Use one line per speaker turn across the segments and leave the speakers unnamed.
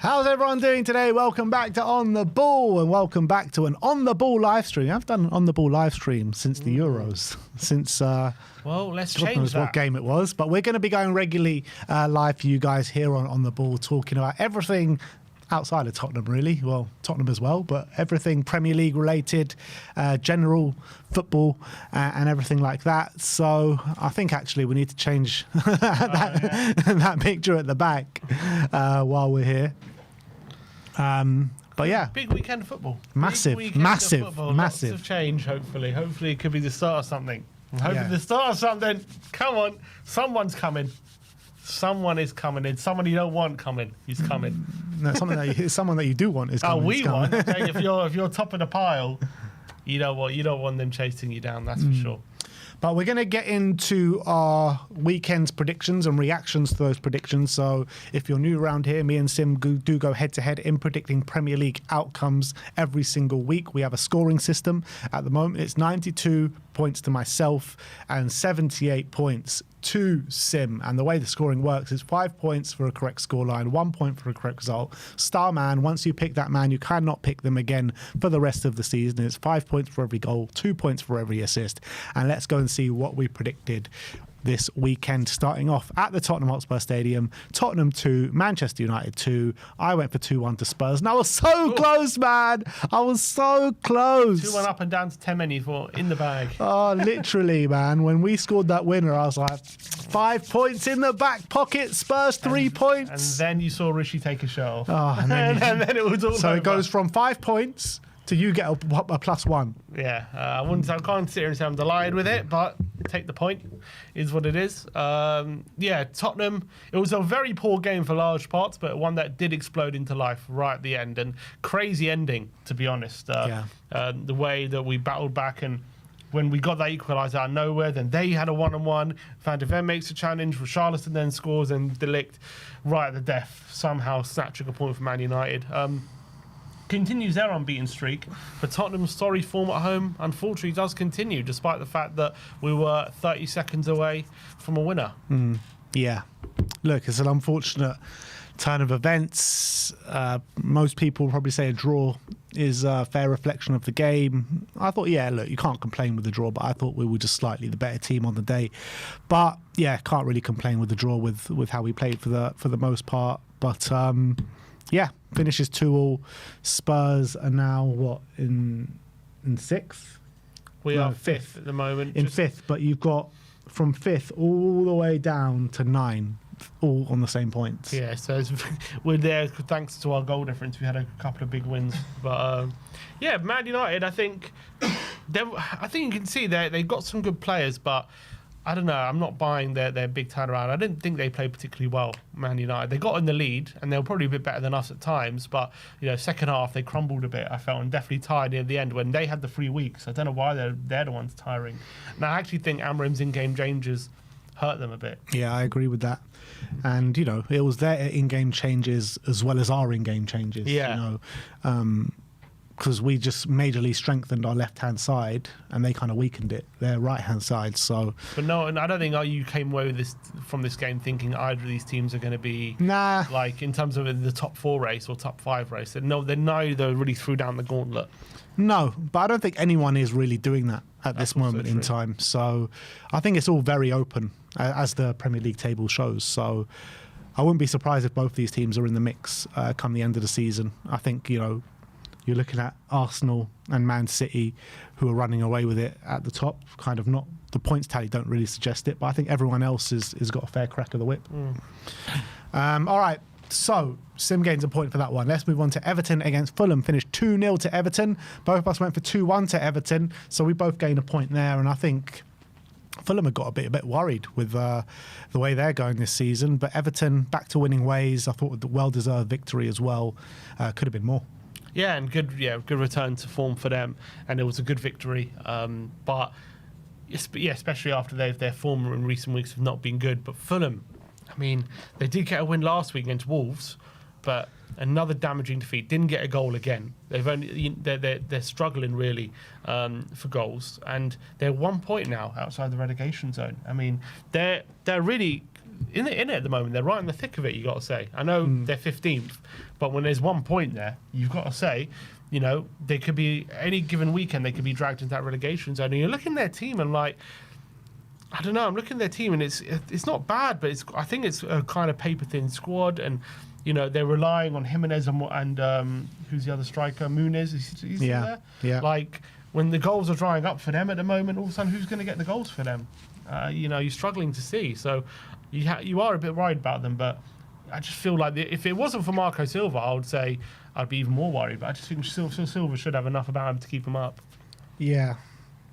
How's everyone doing today? Welcome back to On The Ball and welcome back to an On The Ball live stream. I've done an On The Ball live stream since the Euros, since
well, let's change that.
What game it was, but we're going to be going regularly live for you guys here on The Ball, talking about everything outside of Tottenham, really. Well, Tottenham as well, but everything Premier League related, general football and everything like that. So I think actually we need to change that picture at the back while we're here. But yeah,
big weekend of football.
Massive.
Lots of change. Hopefully it could be the start of something. The start of something. Come on, someone's coming. Someone is coming in. Someone you don't want coming. He's coming.
No, someone that you do want is coming.
Oh, we want. Okay, if you're top of the pile, you don't want them chasing you down. That's for sure.
But we're going to get into our weekend's predictions and reactions to those predictions. So if you're new around here, me and Sim do go head-to-head in predicting Premier League outcomes every single week. We have a scoring system. At the moment, it's 92 points to myself and 78 points to Sim. And the way the scoring works is 5 points for a correct scoreline, 1 point for a correct result. Star man, once you pick that man, you cannot pick them again for the rest of the season. It's 5 points for every goal, 2 points for every assist. And let's go and see what we predicted this weekend, starting off at the Tottenham Hotspur Stadium. Tottenham 2, Manchester United 2. I went for 2-1 to Spurs, and I was so close, man. I was so close.
2-1 up and down to 10 many for in the bag.
Oh, literally, man. When we scored that winner, I was like, 5 points in the back pocket. Spurs 3 points.
And then you saw Rishi take a shot.
Oh, and then
it was all
so
over.
it goes from 5 points to you get a +1.
Yeah, I can't sit here and say I'm delighted with it, but take the point is what it is. Tottenham, it was a very poor game for large parts, but one that did explode into life right at the end, and crazy ending, to be honest. The way that we battled back, and when we got that equaliser out of nowhere, then they had a 1-on-1. Van de Ven makes a challenge, Richarlison then scores, and De Ligt right at the death, somehow snatching a point from Man United. Continues their unbeaten streak, but Tottenham's sorry form at home unfortunately does continue, despite the fact that we were 30 seconds away from a winner.
Yeah, look, it's an unfortunate turn of events. Most people probably say a draw is a fair reflection of the game. I thought, look, you can't complain with the draw, but I thought we were just slightly the better team on the day. But yeah, can't really complain with the draw with how we played for the most part. But finishes 2-2. Spurs are now in sixth?
We are fifth at the moment.
In fifth, but you've got from fifth all the way down to 9, all on the same points.
Yeah, so we're there thanks to our goal difference. We had a couple of big wins. But Man United, I think you can see they've got some good players, but I don't know. I'm not buying their big turnaround. I didn't think they played particularly well, Man United. They got in the lead, and they were probably a bit better than us at times. But second half they crumbled a bit. I felt, and definitely tired near the end when they had the 3 weeks. I don't know why they're the ones tiring. And I actually think Amorim's in-game changes hurt them a bit.
Yeah, I agree with that. And it was their in-game changes as well as our in-game changes.
Yeah.
Because we just majorly strengthened our left-hand side and they kind of weakened it, their right-hand side. So,
but no, and I don't think you came away with from this game thinking either of these teams are going to be like in terms of the top 4 race or top 5 race. They neither really threw down the gauntlet.
No, but I don't think anyone is really doing that at this moment in time. So I think it's all very open, as the Premier League table shows. So I wouldn't be surprised if both these teams are in the mix come the end of the season. I think, you're looking at Arsenal and Man City, who are running away with it at the top. Kind of not, the points tally don't really suggest it, but I think everyone else has got a fair crack of the whip. All right, so Sim gains a point for that one. Let's move on to Everton against Fulham. Finished 2-0 to Everton. Both of us went for 2-1 to Everton, so we both gained a point there, and I think Fulham have got a bit worried with the way they're going this season, but Everton back to winning ways. I thought with the well-deserved victory as well. Could have been more.
Yeah, and good return to form for them, and it was a good victory. But especially after their form in recent weeks have not been good. But Fulham, I mean, they did get a win last week against Wolves, but another damaging defeat. Didn't get a goal again. They're struggling really for goals, and they're 1 point now outside the relegation zone. I mean, they're really in it at the moment. They're right in the thick of it, you got to say. I know they're 15th, but when there's 1 point there, you've got to say, they could be, any given weekend, they could be dragged into that relegation zone. And you're looking at their team and I don't know, I'm looking at their team and it's not bad, but I think it's a kind of paper-thin squad, and they're relying on Jimenez and who's the other striker? Muniz. He's there?
Yeah.
When the goals are drying up for them at the moment, all of a sudden, who's going to get the goals for them? You're struggling to see. So you are a bit worried about them, but I just feel like if it wasn't for Marco Silva, I would say I'd be even more worried. But I just think Silva should have enough about him to keep him up.
Yeah.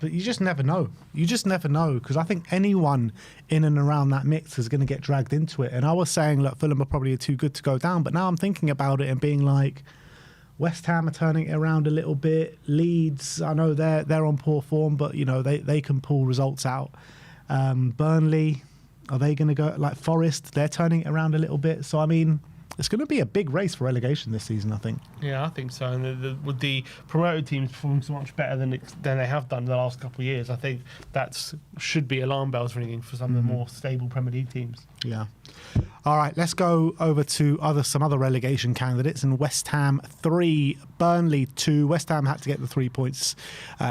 But you just never know. Because I think anyone in and around that mix is going to get dragged into it. And I was saying, look, Fulham are probably too good to go down. But now I'm thinking about it and being like, West Ham are turning it around a little bit. Leeds, I know they're on poor form, but they can pull results out. Burnley, are they going to go like Forest? They're turning it around a little bit. So I mean, it's going to be a big race for relegation this season, I think.
Yeah, I think so. And with the promoted teams performing so much better than they have done the last couple of years, I think that should be alarm bells ringing for some of the more stable Premier League teams.
Yeah. All right, let's go over to some other relegation candidates. And West Ham 3, Burnley 2. West Ham had to get the 3 points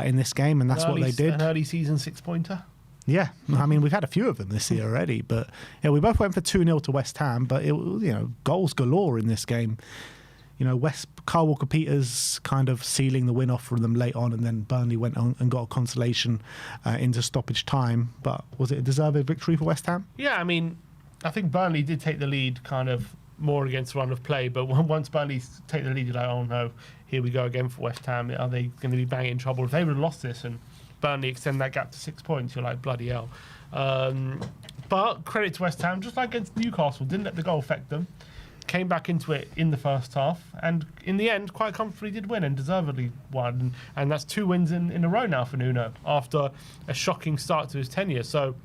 in this game, and that's what they did.
An early season 6-pointer.
Yeah, I mean, we've had a few of them this year already, but we both went for 2-0 to West Ham, but goals galore in this game. Kyle Walker-Peters kind of sealing the win off from them late on, and then Burnley went on and got a consolation into stoppage time. But was it a deserved victory for West Ham?
Yeah, I mean, I think Burnley did take the lead kind of more against run of play, but once Burnley take the lead, you're like, oh no, here we go again for West Ham. Are they going to be banging in trouble? If they would have lost this and Burnley extend that gap to 6 points, you're like, bloody hell. But credit to West Ham, just like against Newcastle, didn't let the goal affect them. Came back into it in the first half, and in the end, quite comfortably did win and deservedly won. And that's 2 wins in a row now for Nuno after a shocking start to his tenure. So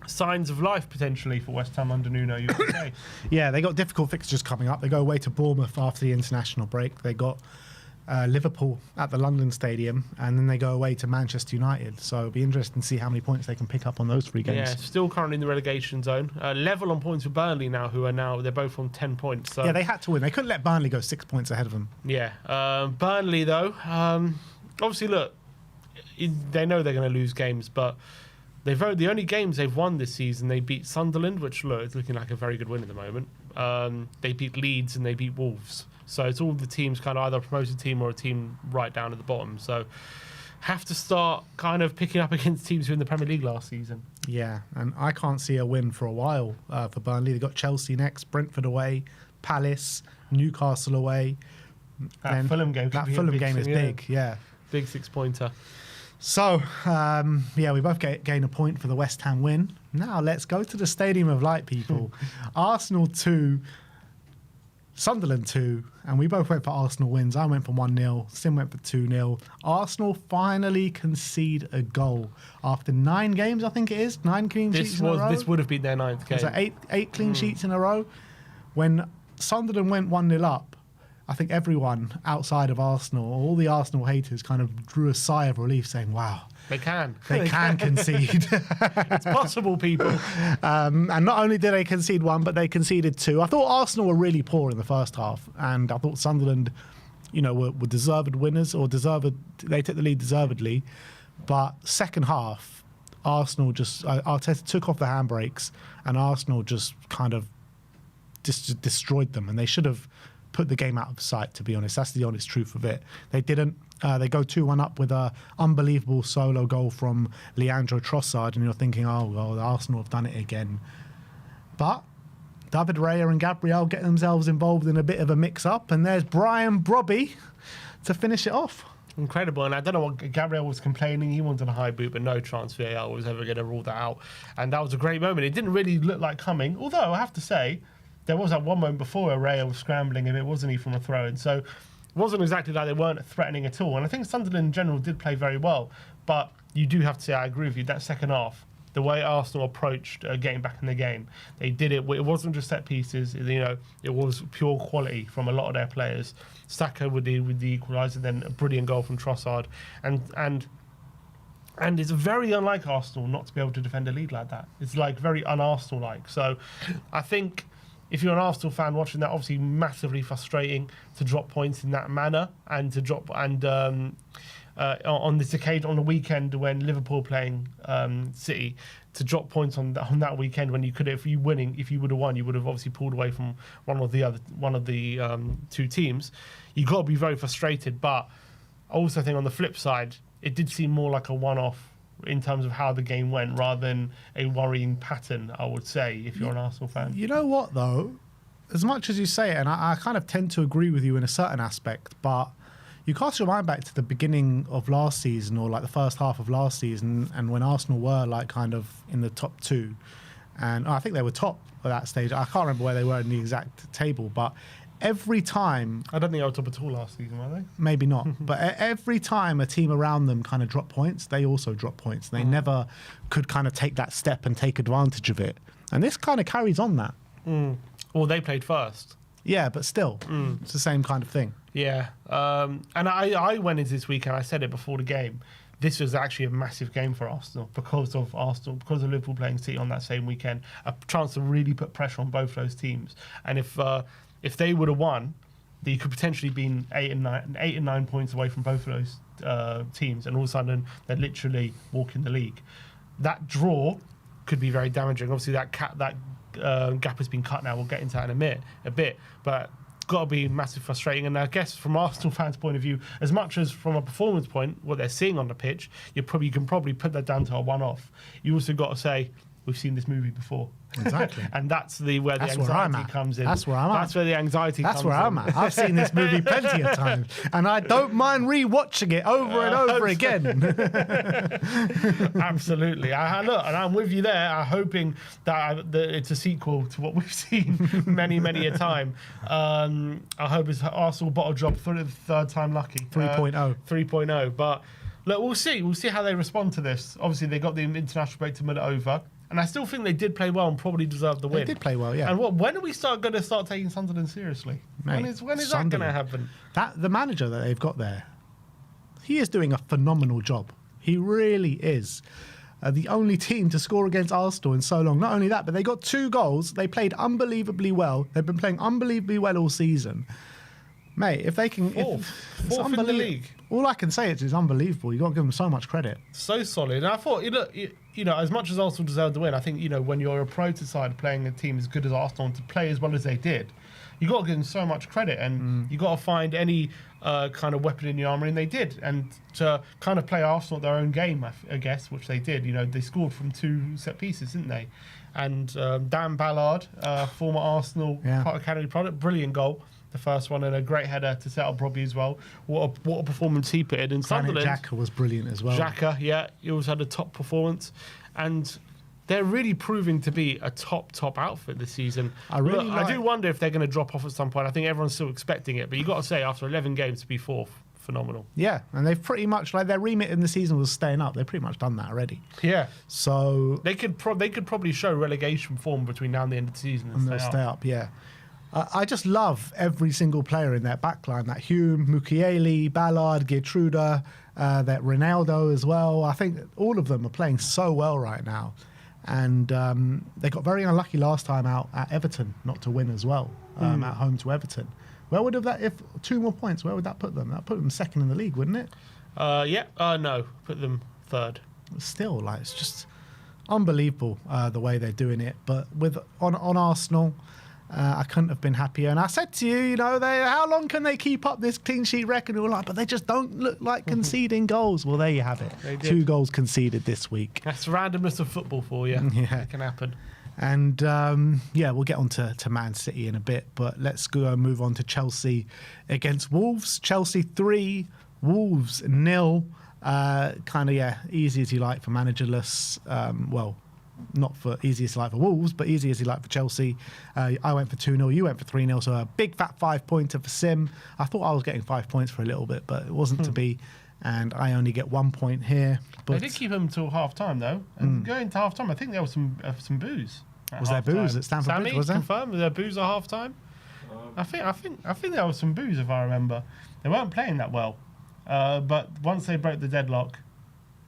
signs of life potentially for West Ham under Nuno, you could say.
Yeah, they got difficult fixtures coming up. They go away to Bournemouth after the international break. They got Liverpool at the London Stadium, and then they go away to Manchester United. So it'll be interesting to see how many points they can pick up on those 3 games.
Yeah, still currently in the relegation zone. Level on points with Burnley now, they're both on 10 points. So.
Yeah, they had to win. They couldn't let Burnley go 6 points ahead of them.
Yeah. Burnley, though, obviously, look, they know they're going to lose games, but the only games they've won this season, they beat Sunderland, which, look, it's looking like a very good win at the moment. They beat Leeds and they beat Wolves. So it's all the teams, kind of either a promoted team or a team right down at the bottom. So have to start kind of picking up against teams who were in the Premier League last season.
Yeah, and I can't see a win for a while for Burnley. They've got Chelsea next, Brentford away, Palace, Newcastle away.
That Fulham game
is big, yeah.
Big 6-pointer.
So, we both gain a point for the West Ham win. Now let's go to the Stadium of Light, people. Arsenal 2, Sunderland 2, and we both went for Arsenal wins. I went for 1-0, Sim went for 2-0. Arsenal finally concede a goal after 9 games, I think it is. 9 clean sheets in a row.
This would have been their 9th game.
So 8 clean sheets in a row. When Sunderland went 1-0 up, I think everyone outside of Arsenal, all the Arsenal haters, kind of drew a sigh of relief saying, wow.
They can
concede.
It's possible, people.
And not only did they concede 1, but they conceded 2. I thought Arsenal were really poor in the first half, and I thought Sunderland, were deserved winners, or they took the lead deservedly. But second half, Arsenal Arteta took off the handbrakes, and Arsenal just kind of just destroyed them, and they should have put the game out of sight, to be honest. That's the honest truth of it. They didn't. They go 2-1 up with an unbelievable solo goal from Leandro Trossard, and you're thinking, oh, well, Arsenal have done it again. But David Raya and Gabriel get themselves involved in a bit of a mix-up, and there's Brian Brobby to finish it off.
Incredible, and I don't know what Gabriel was complaining. He wanted a high boot, but no chance VAR was ever going to rule that out. And that was a great moment. It didn't really look like coming, although I have to say, there was that one moment before where Raya was scrambling a bit, wasn't he, from a throw-in? So it wasn't exactly like they weren't threatening at all. And I think Sunderland in general did play very well. But you do have to say, I agree with you, that second half, the way Arsenal approached getting back in the game, they did it. It wasn't just set pieces. It was pure quality from a lot of their players. Saka with the equaliser, then a brilliant goal from Trossard. And And it's very unlike Arsenal not to be able to defend a lead like that. It's like very un-Arsenal-like. So I think if you're an Arsenal fan watching that, obviously massively frustrating to drop points in that manner and to drop on this occasion on the weekend when Liverpool playing City, to drop points on that weekend when you could, if you would have won, you would have obviously pulled away from one of the two teams. You got to be very frustrated. But I also think on the flip side, it did seem more like a one-off in terms of how the game went rather than a worrying pattern, I would say, if you're an Arsenal fan.
You know what, though? As much as you say it, and I kind of tend to agree with you in a certain aspect, but you cast your mind back to the beginning of last season or like the first half of last season and when Arsenal were like kind of in the top two, and I think they were top at that stage. I can't remember where they were in the exact table, but every time...
I don't think they were top at all last season, were they?
Maybe not. But every time a team around them kind of dropped points, they also dropped points. They never could kind of take that step and take advantage of it. And this kind of carries on that.
Well, they played first.
Yeah, but still, it's the same kind of thing.
Yeah. And I went into this week and I said it before the game. This was actually a massive game for Arsenal because of Liverpool playing City on that same weekend. A chance to really put pressure on both those teams. And if they would have won, they could potentially been 8 and 9 points away from both of those teams, and all of a sudden they're literally walking the league. That draw could be very damaging. Obviously, that gap has been cut now. We'll get into that in a bit, but got to be massive frustrating. And I guess from Arsenal fans' point of view, as much as from a performance point, what they're seeing on the pitch, you can probably put that down to a one-off. You also got to say, we've seen this movie before.
Exactly.
And that's where the anxiety comes in.
That's where I'm at.
That's where the anxiety comes in.
That's where I'm at. I've seen this movie plenty of times, and I don't mind re-watching it over and over again.
Absolutely. Look, and I'm with you there. I'm hoping that it's a sequel to what we've seen many, many a time. I hope it's Arsenal bottle job for the third time lucky.
3.0.
3.0. But look, we'll see. We'll see how they respond to this. Obviously, they got the international break to mull it over. And I still think they did play well and probably deserved the win.
They did play well, yeah.
And when are we going to start taking Sunderland seriously?
Mate,
when is that going to happen?
The manager that they've got there, he is doing a phenomenal job. He really is. The only team to score against Arsenal in so long. Not only that, but they got 2 goals. They played unbelievably well. They've been playing unbelievably well all season. Mate, if they can...
Fourth in the league.
All I can say is it's unbelievable. You've got to give them so much credit.
So solid. And I thought, as much as Arsenal deserved to win, I think, when you're a pro-to side playing a team as good as Arsenal and to play as well as they did, you got to give them so much credit, and you got to find any kind of weapon in the armour, and they did. And to kind of play Arsenal at their own game, I guess, which they did. They scored from 2 set pieces, didn't they? And Dan Ballard, former Arsenal Academy product, brilliant goal. The first one, and a great header to set up Robbie as well. What a performance he put in Sunderland.
Xhaka was brilliant as well.
Xhaka, yeah, he also had a top performance, and they're really proving to be a top outfit this season. I do wonder if they're going to drop off at some point. I think everyone's still expecting it, but you got to say after 11 games to be 4th, phenomenal.
Yeah, and they've pretty much their remit in the season was staying up. They've pretty much done that already.
Yeah,
so
they could probably show relegation form between now and the end of the season and
stay up. Yeah. I just love every single player in that backline. That Hume, Mukiele, Ballard, Gertruda, that Ronaldo as well. I think all of them are playing so well right now. And they got very unlucky last time out at Everton not to win as well, at home to Everton. Where would if 2 more points, where would that put them? That put them 2nd in the league, wouldn't it?
No, put them 3rd.
Still, it's just unbelievable the way they're doing it. But on Arsenal... I couldn't have been happier. And I said to you, how long can they keep up this clean sheet record? And all that, but they just don't look like conceding goals. Well, there you have it. 2 goals conceded this week.
That's the randomness of football for you.
Yeah.
It can happen.
And, we'll get on to Man City in a bit. But let's go and move on to Chelsea against Wolves. Chelsea 3, Wolves 0. Easy as you like for managerless. Not for easy as you like for Wolves, but easy as you like for Chelsea. I went for 2-0, you went for 3-0, so a big fat 5-pointer for Sim. I thought I was getting 5 points for a little bit, but it wasn't to be, and I only get 1 point here. But
they did keep him till half-time, though. And going to half-time, I think there was some booze.
Was there booze at Stamford Bridge, was there?
Confirm, was there booze at half-time? I think there was some booze, if I remember. They weren't playing that well, but once they broke the deadlock,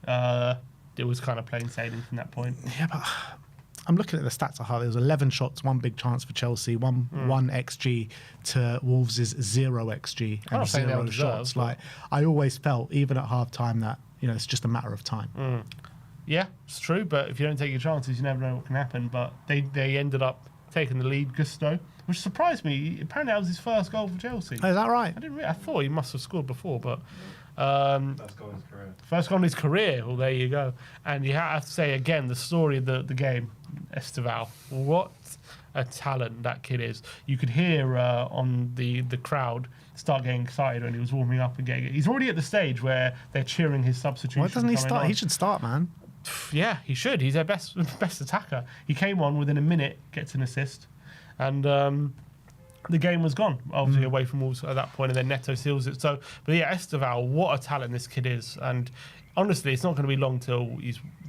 it was kind of plain sailing from that point.
Yeah, but I'm looking at the stats I have. There was 11 shots, one big chance for Chelsea, one XG to Wolves' 0 XG and 0 shots. Like, I always felt, even at half time, that it's just a matter of time.
Yeah, it's true. But if you don't take your chances, you never know what can happen. But they ended up taking the lead, Gusto, which surprised me. Apparently, that was his first goal for Chelsea.
Oh, is that right?
I thought he must have scored before, but.
First goal in his career.
First goal in his career. Well, there you go. And you have to say again the story of the game. Esteval, what a talent that kid is. You could hear on the crowd start getting excited when he was warming up and getting it. He's already at the stage where they're cheering his substitution.
Why doesn't he start? He should start, man.
Yeah, he should. He's their best attacker. He came on within a minute, gets an assist, and the game was gone. Obviously away from Wolves at that point, and then Neto seals it. So, but yeah, Esteval, what a talent this kid is, and honestly, it's not going to be long till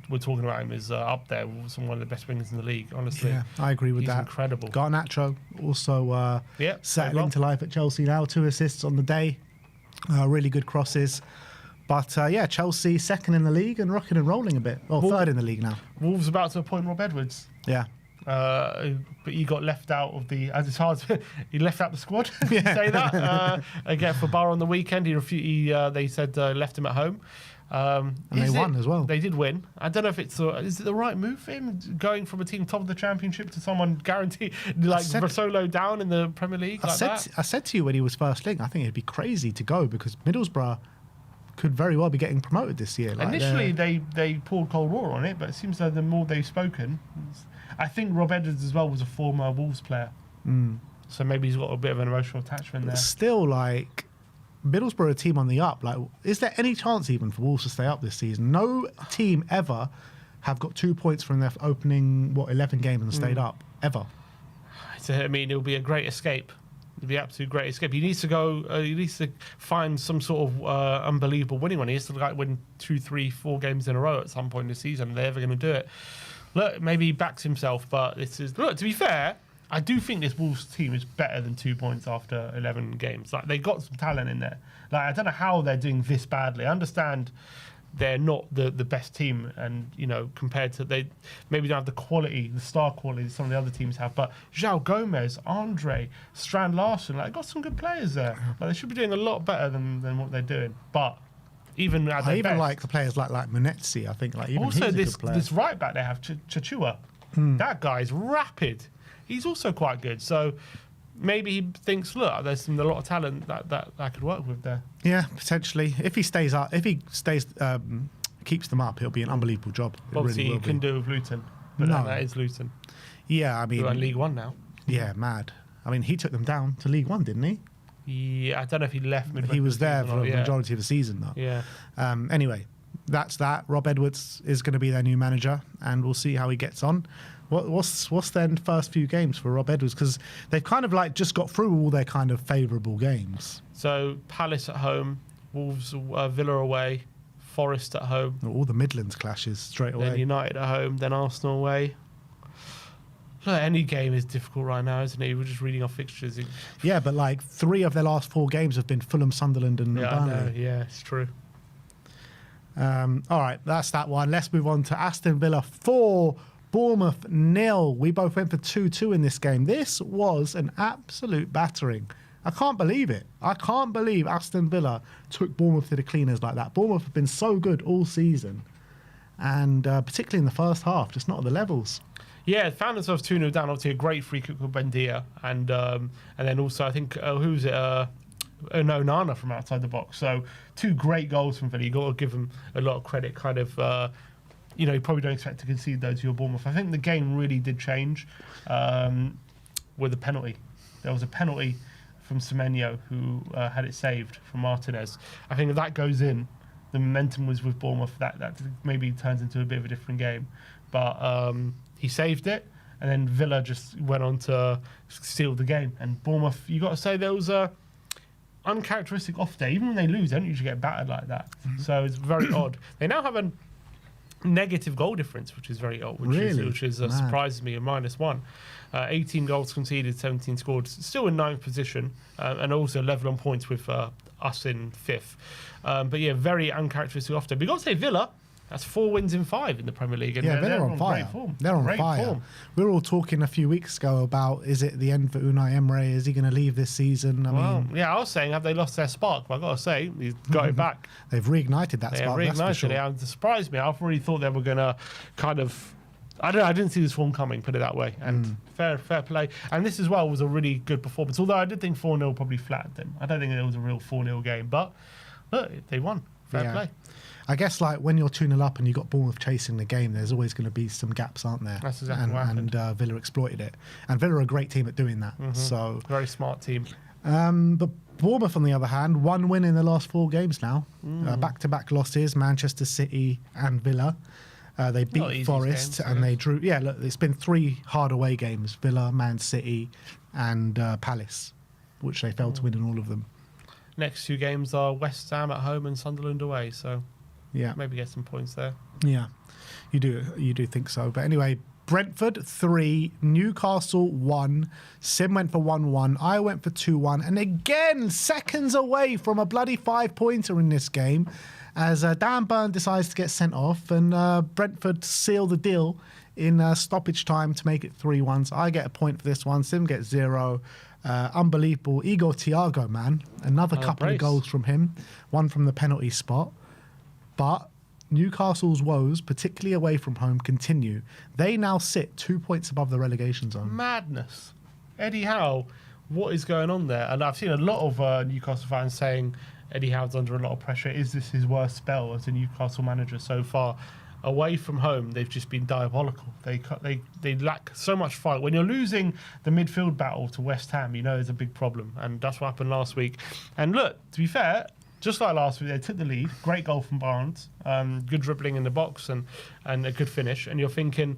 we're talking about him as up there with one of the best wingers in the league. Honestly,
yeah, I agree with that.
He's incredible.
Garnacho also settling into life at Chelsea now. 2 assists on the day, really good crosses. But Chelsea second in the league and rocking and rolling a bit. Third in the league now.
Wolves about to appoint Rob Edwards.
Yeah.
But he got left out of as it's hard he left out the squad. Say that again for Bar on the weekend. They said left him at home.
And they won as well.
They did win. I don't know if is it the right move for him going from a team top of the Championship to someone guaranteed so low down in the Premier League. I
said to you when he was first linked, I think it'd be crazy to go because Middlesbrough could very well be getting promoed this year.
Initially, they poured cold water on it, but it seems like the more they've spoken, I think Rob Edwards as well was a former Wolves player, so maybe he's got a bit of an emotional attachment there.
Still, Middlesbrough a team on the up. Is there any chance even for Wolves to stay up this season? No team ever have got 2 points from their opening 11 games and stayed up ever.
I mean, it'll be a great escape. It'll be an absolute great escape. He needs to go. He needs to find some sort of unbelievable winning one. He has to win 2, 3, 4 games in a row at some point in the season. Are they ever going to do it? Look, maybe he backs himself, but to be fair, I do think this Wolves team is better than 2 points after 11 games. They got some talent in there. I don't know how they're doing this badly. I understand they're not the best team, and compared to they maybe don't have the quality, the star quality some of the other teams have. But João Gomez, Andre, Strand Larsen, got some good players there. They should be doing a lot better than what they're doing. But even at their best,
like the players like Munetsi. I think even
also
he's a good player.
This right back they have Chachua. That guy's rapid. He's also quite good. So maybe he thinks, look, there's a lot of talent that I could work with there.
Yeah, potentially. If he stays up, keeps them up, it'll be an unbelievable job.
Obviously, he can do with Luton, but that is Luton.
Yeah, I mean,
they're in League One now.
Yeah, mad. I mean, he took them down to League One, didn't he?
Yeah, I don't know if he left.
He was there for the majority of the season, though.
Yeah.
Anyway, that's that. Rob Edwards is going to be their new manager, and we'll see how he gets on. What's then first few games for Rob Edwards? Because they've kind of just got through all their kind of favourable games.
So Palace at home, Wolves, Villa away, Forest at home.
All the Midlands clashes straight away.
Then United at home, then Arsenal away. Look, any game is difficult right now, isn't it? We're just reading off fixtures.
Yeah, but 3 of their last 4 games have been Fulham, Sunderland, and Burnley.
I know. Yeah, it's true.
All right, that's that one. Let's move on to Aston Villa 4, Bournemouth 0. We both went for 2-2 in this game. This was an absolute battering. I can't believe it. I can't believe Aston Villa took Bournemouth to the cleaners like that. Bournemouth have been so good all season, and particularly in the first half, just not at the levels.
Yeah, found themselves 2-0 down. Obviously, a great free kick with Buendia, and then also I think who's it? Nana from outside the box. So 2 great goals from Villa. You got to give them a lot of credit. Kind of, you probably don't expect to concede those to your Bournemouth. I think the game really did change with a penalty. There was a penalty from Semenyo who had it saved from Martinez. I think if that goes in, the momentum was with Bournemouth. That maybe turns into a bit of a different game, but he saved it, and then Villa just went on to steal the game. And Bournemouth, you got to say, there was a uncharacteristic off day. Even when they lose, they don't usually get battered like that. So it's very odd. They now have a negative goal difference, which is very odd, which surprises me, a -1. 18 goals conceded, 17 scored. Still in 9th position, and also level on points with us in 5th. But yeah, very uncharacteristic off day. But you got to say Villa, That's 4 wins in 5 in the Premier League. And
Yeah,
they're
Villa on fire.
great form.
They're on
Great
fire.
form.
We were all talking a few weeks ago about, is it the end for Unai Emery? Is he going to leave this season? I mean,
Yeah, I was saying, have they lost their spark? But I got to say, he's got it back.
they've reignited that
They
spark, that's for
reignited
sure.
it. And it surprised me. I really thought they were going to kind of... I don't know. I didn't see this form coming, put it that way. And fair play. And this as well was a really good performance. Although I did think 4-0 probably flattened them. I don't think it was a real 4-0 game. But look, they won. Fair play.
I guess like when you're 2-0 up and you got Bournemouth chasing the game, there's always going to be some gaps, aren't there?
That's exactly what happened.
And Villa exploited it. And Villa are a great team at doing that. So,
Very smart team.
but Bournemouth, on the other hand, 1 win in the last 4 games now. Back-to-back losses, Manchester City and Villa. They
Not
beat
easy
Forest
games,
and they drew. Yeah, look, it's been 3 hard away games: Villa, Man City, and Palace, which they failed to win in all of them.
Next 2 games are West Ham at home and Sunderland away. So
Yeah,
maybe get some points there.
yeah, you do think so. But anyway, Brentford 3, Newcastle 1. Sim went for 1-1. I went for 2-1, and again seconds away from a bloody 5-pointer in this game, as Dan Burn decides to get sent off, and Brentford seal the deal in stoppage time to make it 3-1. So I get a point for this one. Sim gets 0. Unbelievable. Igor Thiago, man. Another couple
brace.
of goals from him. One from the penalty spot. But Newcastle's woes, particularly away from home, continue. They now sit 2 points above the relegation zone.
Madness. Eddie Howe, what is going on there? And I've seen a lot of Newcastle fans saying Eddie Howe's under a lot of pressure. Is this his worst spell as a Newcastle manager so far? Away from home, they've just been diabolical. They lack so much fight. When you're losing the midfield battle to West Ham, you know there's a big problem. And that's what happened last week. And look, to be fair, just like last week, they took the lead. Great goal from Barnes. Good dribbling in the box and a good finish. And you're thinking,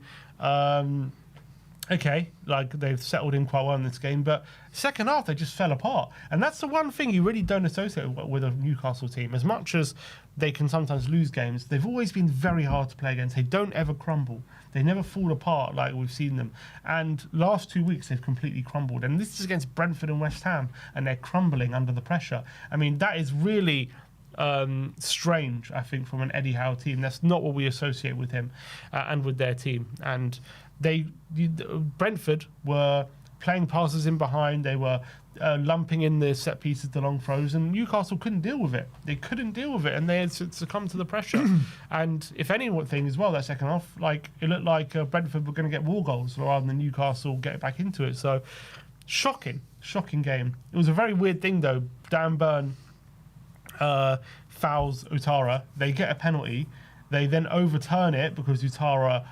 okay, like they've settled in quite well in this game. But second half, they just fell apart. And that's the one thing you really don't associate with a Newcastle team. As much as they can sometimes lose games, they've always been very hard to play against. They don't ever crumble. They never fall apart like we've seen them. And last 2 weeks, they've completely crumbled. And this is against Brentford and West Ham, and they're crumbling under the pressure. I mean, that is really strange, I think, from an Eddie Howe team. That's not what we associate with him and with their team. And Brentford were playing passes in behind. They were lumping in the set pieces, the long throws, and Newcastle couldn't deal with it. They couldn't deal with it, and they had succumbed to the pressure. And if anything as well, that second half, like it looked like Brentford were going to get more goals rather than Newcastle get back into it. So shocking game. It was a very weird thing though. Dan Burn fouls Utara. They get a penalty. They then overturn it because Utara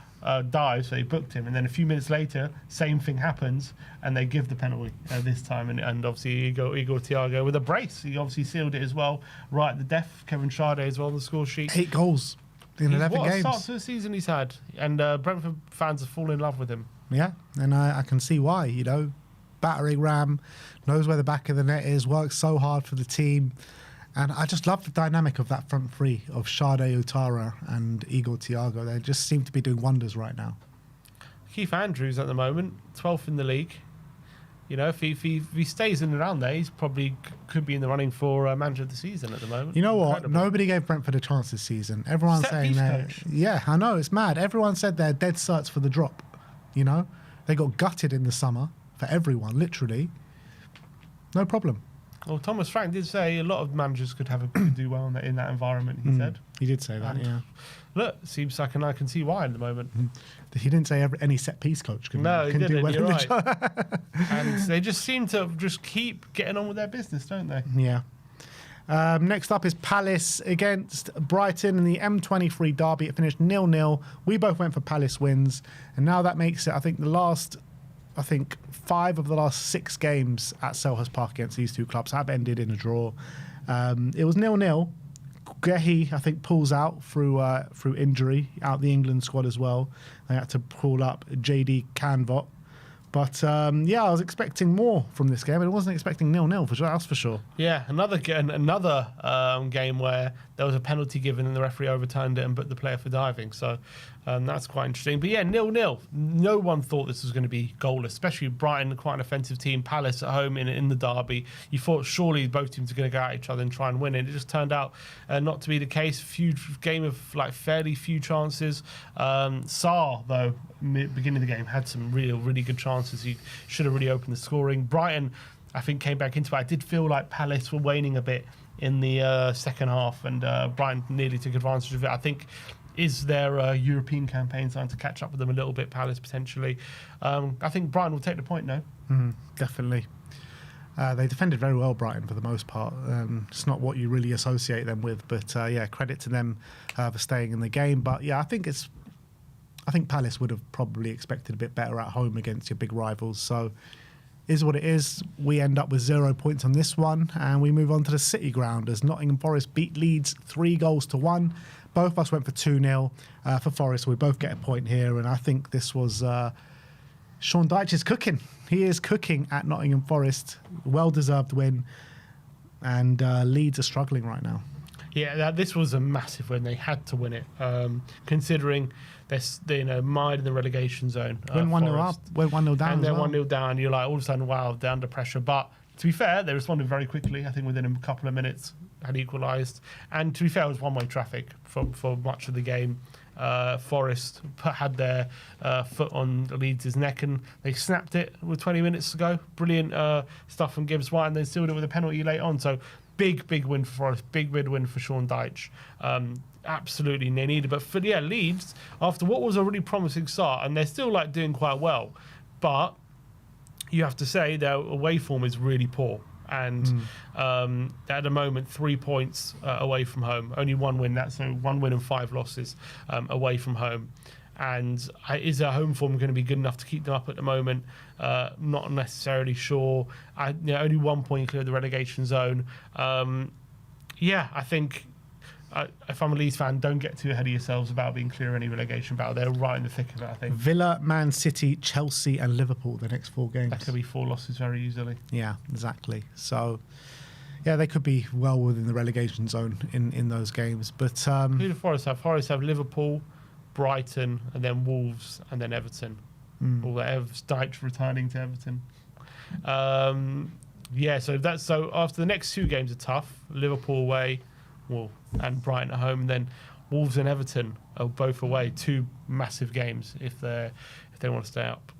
dives, so they booked him, and then a few minutes later, same thing happens, and they give the penalty this time, and obviously Igor Thiago with a brace, he obviously sealed it as well, right at the death. Kevin Schade as well on the score sheet.
8 goals in 11
what
games.
What a start to the season he's had, and Brentford fans have fallen in love with him.
Yeah, and I can see why, battering ram, knows where the back of the net is, works so hard for the team. And I just love the dynamic of that front three of Schade, Utara and Igor Thiago. They just seem to be doing wonders right now.
Keith Andrews at the moment, 12th in the league. If he stays in and around there, he's probably could be in the running for manager of the season at the moment.
You know what?
Incredible.
Nobody gave Brentford a chance this season. Everyone's saying that. Yeah, I know, it's mad. Everyone said they're dead certs for the drop. They got gutted in the summer for everyone, literally. No problem.
Well, Thomas Frank did say a lot of managers could do well in that environment, he said.
He did say that, yeah.
Look, seems like I can see why at the moment.
He didn't say any set-piece coach can
he didn't,
do well
you're
in
right.
the job.
And they just seem to just keep getting on with their business, don't they?
Yeah. Next up is Palace against Brighton in the M23 derby. It finished 0-0. We both went for Palace wins. And now that makes it, I think, 5 of the last 6 games at Selhurst Park against these two clubs have ended in a draw. It was 0-0. Gehi, I think, pulls out through injury, out the England squad as well. They had to pull up JD Canvot. But, I was expecting more from this game. I wasn't expecting 0-0, that's for sure.
Yeah, another game where there was a penalty given and the referee overturned it and booked the player for diving. So that's quite interesting. But yeah, 0-0. No one thought this was going to be goalless, especially Brighton, quite an offensive team. Palace at home in the derby. You thought surely both teams are going to go at each other and try and win it. It just turned out not to be the case. Game of like fairly few chances. Sarr, though, beginning of the game, had some really good chances. He should have really opened the scoring. Brighton, I think, came back into it. I did feel like Palace were waning a bit in the second half, and Brighton nearly took advantage of it. I think is their European campaign starting to catch up with them a little bit, Palace potentially. I think Brighton will take the point now.
Definitely. They defended very well, Brighton, for the most part. It's not what you really associate them with, but yeah, credit to them for staying in the game. But yeah, I think Palace would have probably expected a bit better at home against your big rivals. So is what it is. We end up with 0 points on this one, and we move on to the City ground as Nottingham Forest beat Leeds 3-1. Both of us went for 2-0 for Forest. We both get a point here, and I think this was Sean Dyche is cooking. He is cooking at Nottingham Forest. Well-deserved win, and Leeds are struggling right now.
Yeah, this was a massive win. They had to win it, considering they're mired in the relegation zone.
Went 1-0 up, went 1-0 down.
And they're 1-0 down. You're like, all of a sudden, wow, they're under pressure. But to be fair, they responded very quickly. I think within a couple of minutes, had equalised. And to be fair, it was one-way traffic for much of the game. Forest had their foot on Leeds' neck, and they snapped it with 20 minutes to go. Brilliant stuff from Gibbs White, and then sealed it with a penalty late on. So big win for Forest, big win for Sean Dyche. Absolutely they needed. But for Leeds, after what was a really promising start, and they're still like doing quite well, but you have to say their away form is really poor. And at the moment, 3 points away from home. Only one win. That's 1 win and 5 losses away from home. And is their home form going to be good enough to keep them up at the moment? Not necessarily sure. Only 1 point clear of the relegation zone. I think if I'm a Leeds fan, don't get too ahead of yourselves about being clear of any relegation battle. They're right in the thick of it, I think.
Villa, Man City, Chelsea and Liverpool, the next 4 games.
That could be 4 losses very easily.
Yeah, exactly. So, yeah, they could be well within the relegation zone in those games. But
who do Forest have? Forest have Liverpool, Brighton, and then Wolves, and then Everton. Or Dyche returning to Everton. So after the next 2 games are tough. Liverpool away, and Brighton at home, and then Wolves and Everton are both away. 2 massive games if they want to stay up.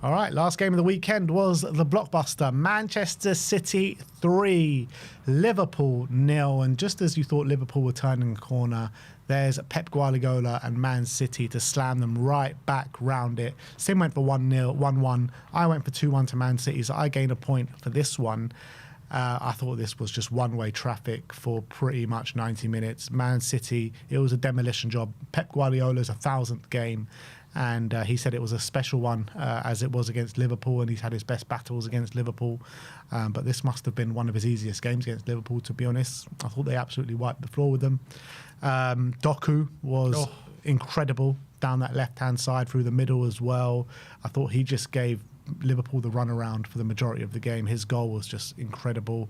All right, last game of the weekend was the blockbuster. Manchester City 3, Liverpool 0. And just as you thought Liverpool were turning a corner, there's Pep Guardiola and Man City to slam them right back round it. Sim went for 1-1. I went for 2-1 to Man City, so I gained a point for this one. I thought this was just one-way traffic for pretty much 90 minutes. Man City, it was a demolition job. Pep Guardiola's 1,000th game, and he said it was a special one as it was against Liverpool, and he's had his best battles against Liverpool. But this must have been one of his easiest games against Liverpool, to be honest. I thought they absolutely wiped the floor with them. Doku was incredible down that left-hand side through the middle as well. I thought he just gave Liverpool the runaround for the majority of the game. His goal was just incredible.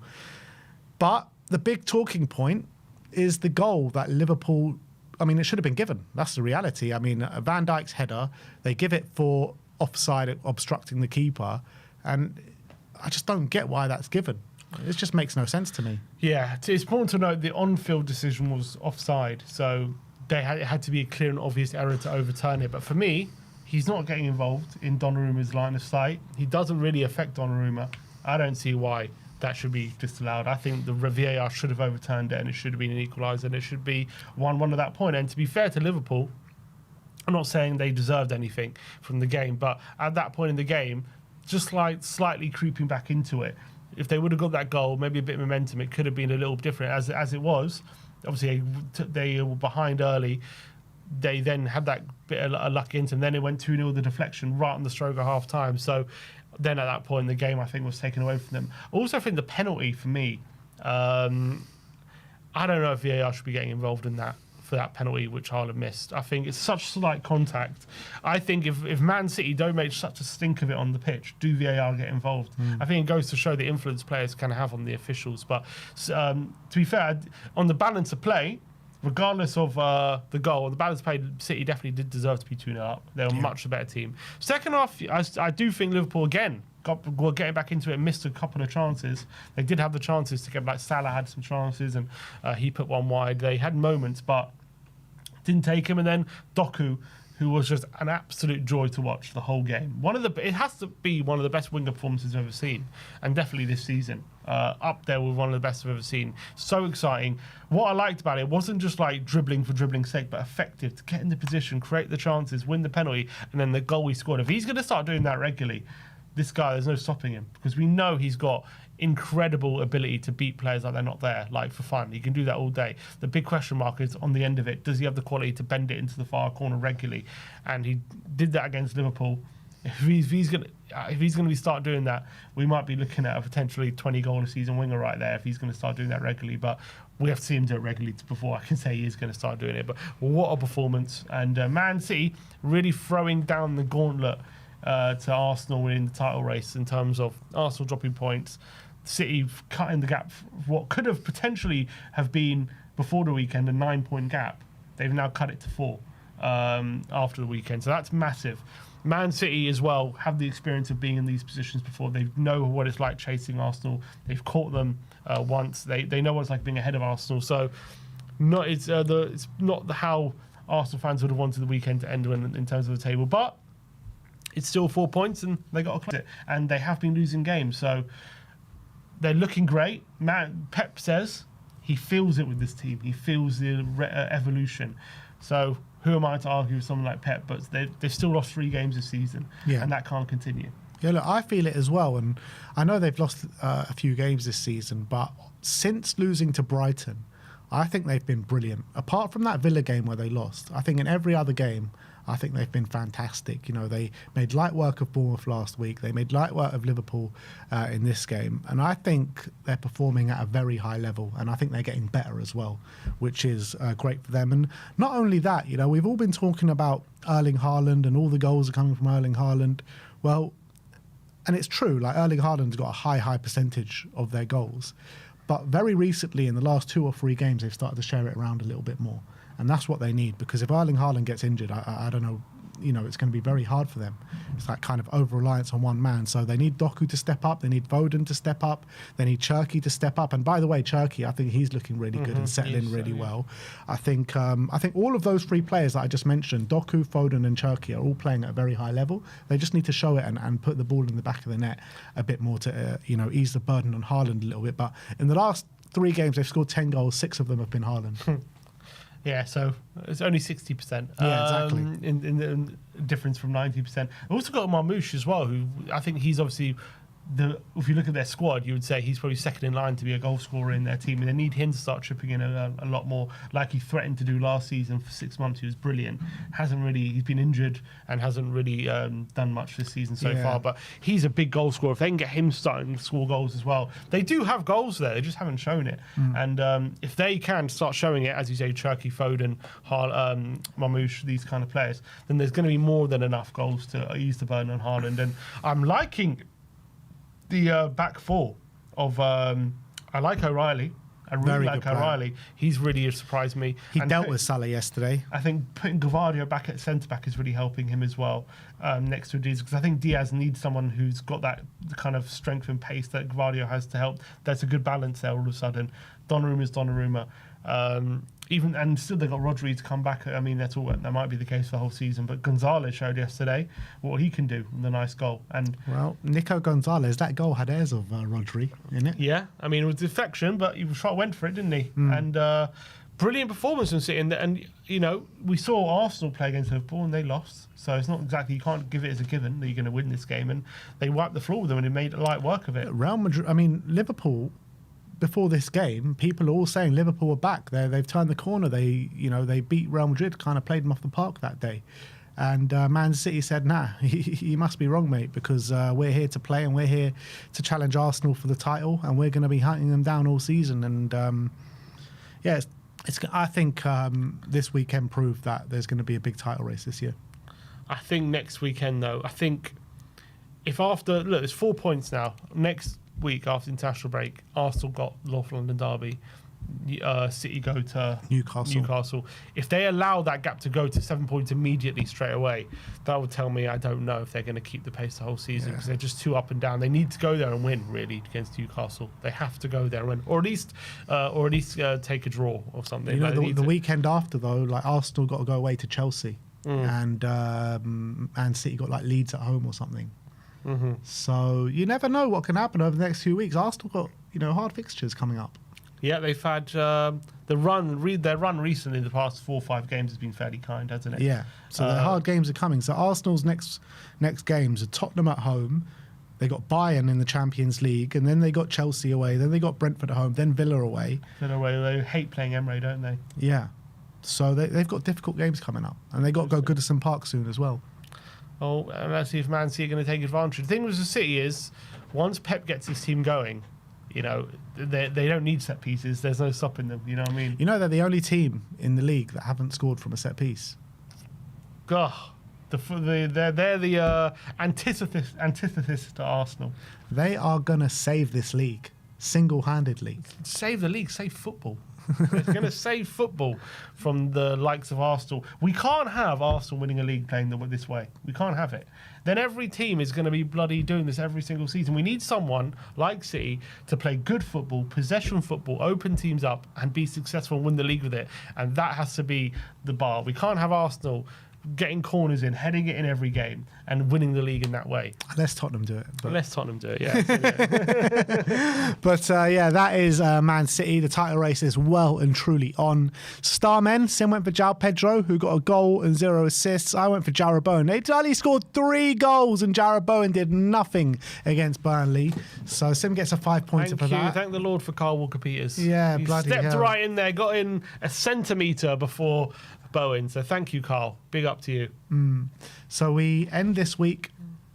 But the big talking point is the goal that Liverpool, it should have been given. That's the reality. Van Dijk's header, they give it for offside, obstructing the keeper, and I just don't get why that's given. It just makes no sense to me. Yeah,
it's important to note the on-field decision was offside, so it had to be a clear and obvious error to overturn it. But for me, he's not getting involved in Donnarumma's line of sight. He doesn't really affect Donnarumma. I don't see why that should be disallowed. I think the VAR should have overturned it, and it should have been an equaliser, and it should be 1-1 at that point. And to be fair to Liverpool, I'm not saying they deserved anything from the game, but at that point in the game, just like slightly creeping back into it, if they would have got that goal, maybe a bit of momentum, it could have been a little different. As it was, obviously they were behind early. They then had that bit of luck into them. Then it went 2-0, the deflection right on the stroke of half time. So then at that point, the game, I think, was taken away from them. I also think the penalty for me, I don't know if VAR should be getting involved in that. for that penalty which Haaland missed. I think it's such slight contact. I think if Man City don't make such a stink of it on the pitch, do VAR get involved? I think it goes to show the influence players can have on the officials. But to be fair, on the balance of play, regardless of the goal, the balance of play, City definitely did deserve to be 2-0 up. They were much a better team. Second half, I do think Liverpool again were getting back into it, missed a couple of chances. They did have the chances to get, like Salah had some chances and he put one wide. They had moments, but didn't take him. And then Doku, who was just an absolute joy to watch the whole game. It has to be one of the best winger performances I've ever seen, and definitely this season. Up there with one of the best I've ever seen. So exciting. What I liked about it wasn't just like dribbling for dribbling's sake, but effective to get in the position, create the chances, win the penalty, and then the goal he scored. If he's going to start doing that regularly, this guy, there's no stopping him, because we know he's got incredible ability to beat players like they're not there, like for fun. He can do that all day. The big question mark is on the end of it. Does he have the quality to bend it into the far corner regularly? And he did that against Liverpool. If he's going to start doing that, we might be looking at a potentially 20-goal a season winger right there if he's going to start doing that regularly. But we have to see him do it regularly before I can say he is going to start doing it. But what a performance. And Man City really throwing down the gauntlet to Arsenal in the title race, in terms of Arsenal dropping points, City cutting the gap. What could have potentially have been before the weekend a 9-point gap, they've now cut it to 4 after the weekend. So that's massive. Man City as well have the experience of being in these positions before. They know what it's like chasing Arsenal. They've caught them once. They know what it's like being ahead of Arsenal. So it's not how Arsenal fans would have wanted the weekend to end in terms of the table, but it's still 4 points, and they got to close it. And they have been losing games, so they're looking great. Pep says he feels it with this team. He feels the evolution. So who am I to argue with someone like Pep? But they've still lost 3 games this season, and that can't continue.
Yeah, look, I feel it as well, and I know they've lost a few games this season, but since losing to Brighton, I think they've been brilliant. Apart from that Villa game where they lost, I think in every other game, I think they've been fantastic. You know, they made light work of Bournemouth last week. They made light work of Liverpool in this game. And I think they're performing at a very high level. And I think they're getting better as well, which is great for them. And not only that, you know, we've all been talking about Erling Haaland and all the goals are coming from Erling Haaland. Well, and it's true, like Erling Haaland's got a high percentage of their goals. But very recently, in the last 2 or 3 games, they've started to share it around a little bit more. And that's what they need, because if Erling Haaland gets injured, I don't know, you know, it's going to be very hard for them. It's that kind of over-reliance on one man. So they need Doku to step up. They need Foden to step up. They need Cherki to step up. And by the way, Cherki, I think he's looking really good and settling really well. I think all of those 3 players that I just mentioned, Doku, Foden and Cherki, are all playing at a very high level. They just need to show it and put the ball in the back of the net a bit more to, ease the burden on Haaland a little bit. But in the last 3 games, they've scored 10 goals. 6 of them have been Haaland.
Yeah, so it's only 60%.
Yeah, exactly.
In the difference from 90%. I've also got Marmoush as well, who I think he's obviously if you look at their squad, you would say he's probably second in line to be a goal scorer in their team, and they need him to start chipping in a lot more, like he threatened to do last season. For 6 months, he was brilliant. He's been injured and hasn't really done much this season so far. But he's a big goal scorer. If they can get him starting to score goals as well, they do have goals there. They just haven't shown it. And if they can start showing it, as you say, Cherki, Foden, Marmoush, these kind of players, then there's going to be more than enough goals to ease the burden on Haaland. And I'm liking the back 4 of I like O'Reilly. I really like O'Reilly. He's really surprised me.
He dealt with Salah yesterday.
I think putting Gavardio back at centre-back is really helping him as well, next to Diaz, because I think Diaz needs someone who's got that kind of strength and pace that Gavardio has to help. That's a good balance there all of a sudden. Donnaruma's Donnarumma. And still they got Rodri to come back. I mean, that might be the case for the whole season. But Gonzalez showed yesterday what he can do with a nice goal. And
Nico Gonzalez, that goal had airs of Rodri in it.
Yeah, I mean, it was deflection, but he went for it, didn't he? And brilliant performance from City. And we saw Arsenal play against Liverpool and they lost. So it's not exactly, you can't give it as a given that you're going to win this game. And they wiped the floor with them and they made light work of it.
Real Madrid, Liverpool. Before this game, people are all saying Liverpool are back. They've turned the corner. They beat Real Madrid, kind of played them off the park that day. And Man City said, nah, you must be wrong, mate, because we're here to play and we're here to challenge Arsenal for the title and we're going to be hunting them down all season. And it's I think this weekend proved that there's going to be a big title race this year.
I think next weekend, though, I think if after, look, there's 4 points now. Next week after international break, Arsenal got North London derby. City go to Newcastle. If they allow that gap to go to 7 points immediately straight away, that would tell me I don't know if they're going to keep the pace the whole season because they're just too up and down. They need to go there and win really against Newcastle. They have to go there and win, or at least take a draw or something.
You know, the weekend after though, like Arsenal got to go away to Chelsea, and City got like Leeds at home or something. Mm-hmm. So you never know what can happen over the next few weeks. Arsenal got hard fixtures coming up.
Yeah, they've had their run recently in the past 4 or 5 games has been fairly kind, hasn't it?
Yeah, so the hard games are coming. So Arsenal's next games are Tottenham at home. They got Bayern in the Champions League, and then they got Chelsea away. Then they got Brentford at home. Then Villa away.
They hate playing Emre, don't they?
Yeah, so they've got difficult games coming up, and they got to go Goodison Park soon as well.
Oh, and let's see if Man City are going to take advantage. The thing with the City is, once Pep gets his team going, they don't need set pieces. There's no stopping them. You know what I mean?
They're the only team in the league that haven't scored from a set piece.
They're the antithesis to Arsenal.
They are gonna save this league single-handedly.
Save the league. Save football. It's going to save football from the likes of Arsenal. We can't have Arsenal winning a league playing this way. We can't have it. Then every team is going to be bloody doing this every single season. We need someone like City to play good football, possession football, open teams up and be successful and win the league with it. And that has to be the bar. We can't have Arsenal getting corners in, heading it in every game and winning the league in that way.
Unless Tottenham do it.
Yeah.
But that is Man City. The title race is well and truly on. Star men, Sim went for João Pedro, who got a goal and 0 assists. I went for Jarrod Bowen. They only scored 3 goals and Jarrod Bowen did nothing against Burnley. So Sim gets a 5-pointer for that.
Thank the Lord for Carl Walker-Peters.
Yeah,
he
bloody
stepped
hell.
right in there, got in a centimetre before Bowen. So thank you, Carl. Big up to you.
So we end this week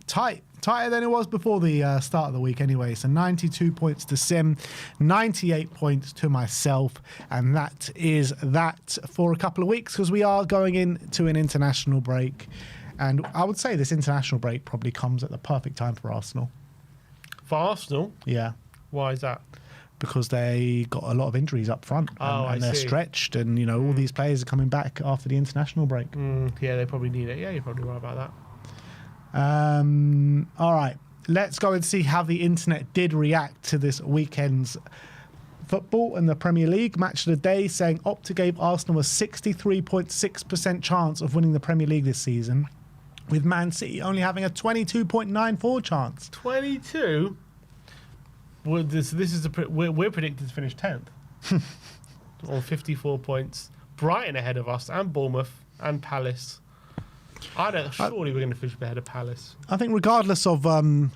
tighter than it was before the start of the week anyway. So 92 points to Sim, 98 points to myself, and that is that for a couple of weeks because we are going into an international break. And I would say this international break probably comes at the perfect time for Arsenal.
For Arsenal?
Yeah.
Why is that?
Because they got a lot of injuries up front and they're stretched and, all these players are coming back after the international break.
Yeah, they probably need it. Yeah, you're probably right about that.
All right, let's go and see how the internet did react to this weekend's football in the Premier League. Match of the day saying Opta gave Arsenal a 63.6% chance of winning the Premier League this season, with Man City only having a 22.94 chance.
22? Well, we're predicted to finish 10th on 54 points. Brighton ahead of us, and Bournemouth, and Palace. Surely we're going to finish ahead of Palace.
I think regardless of the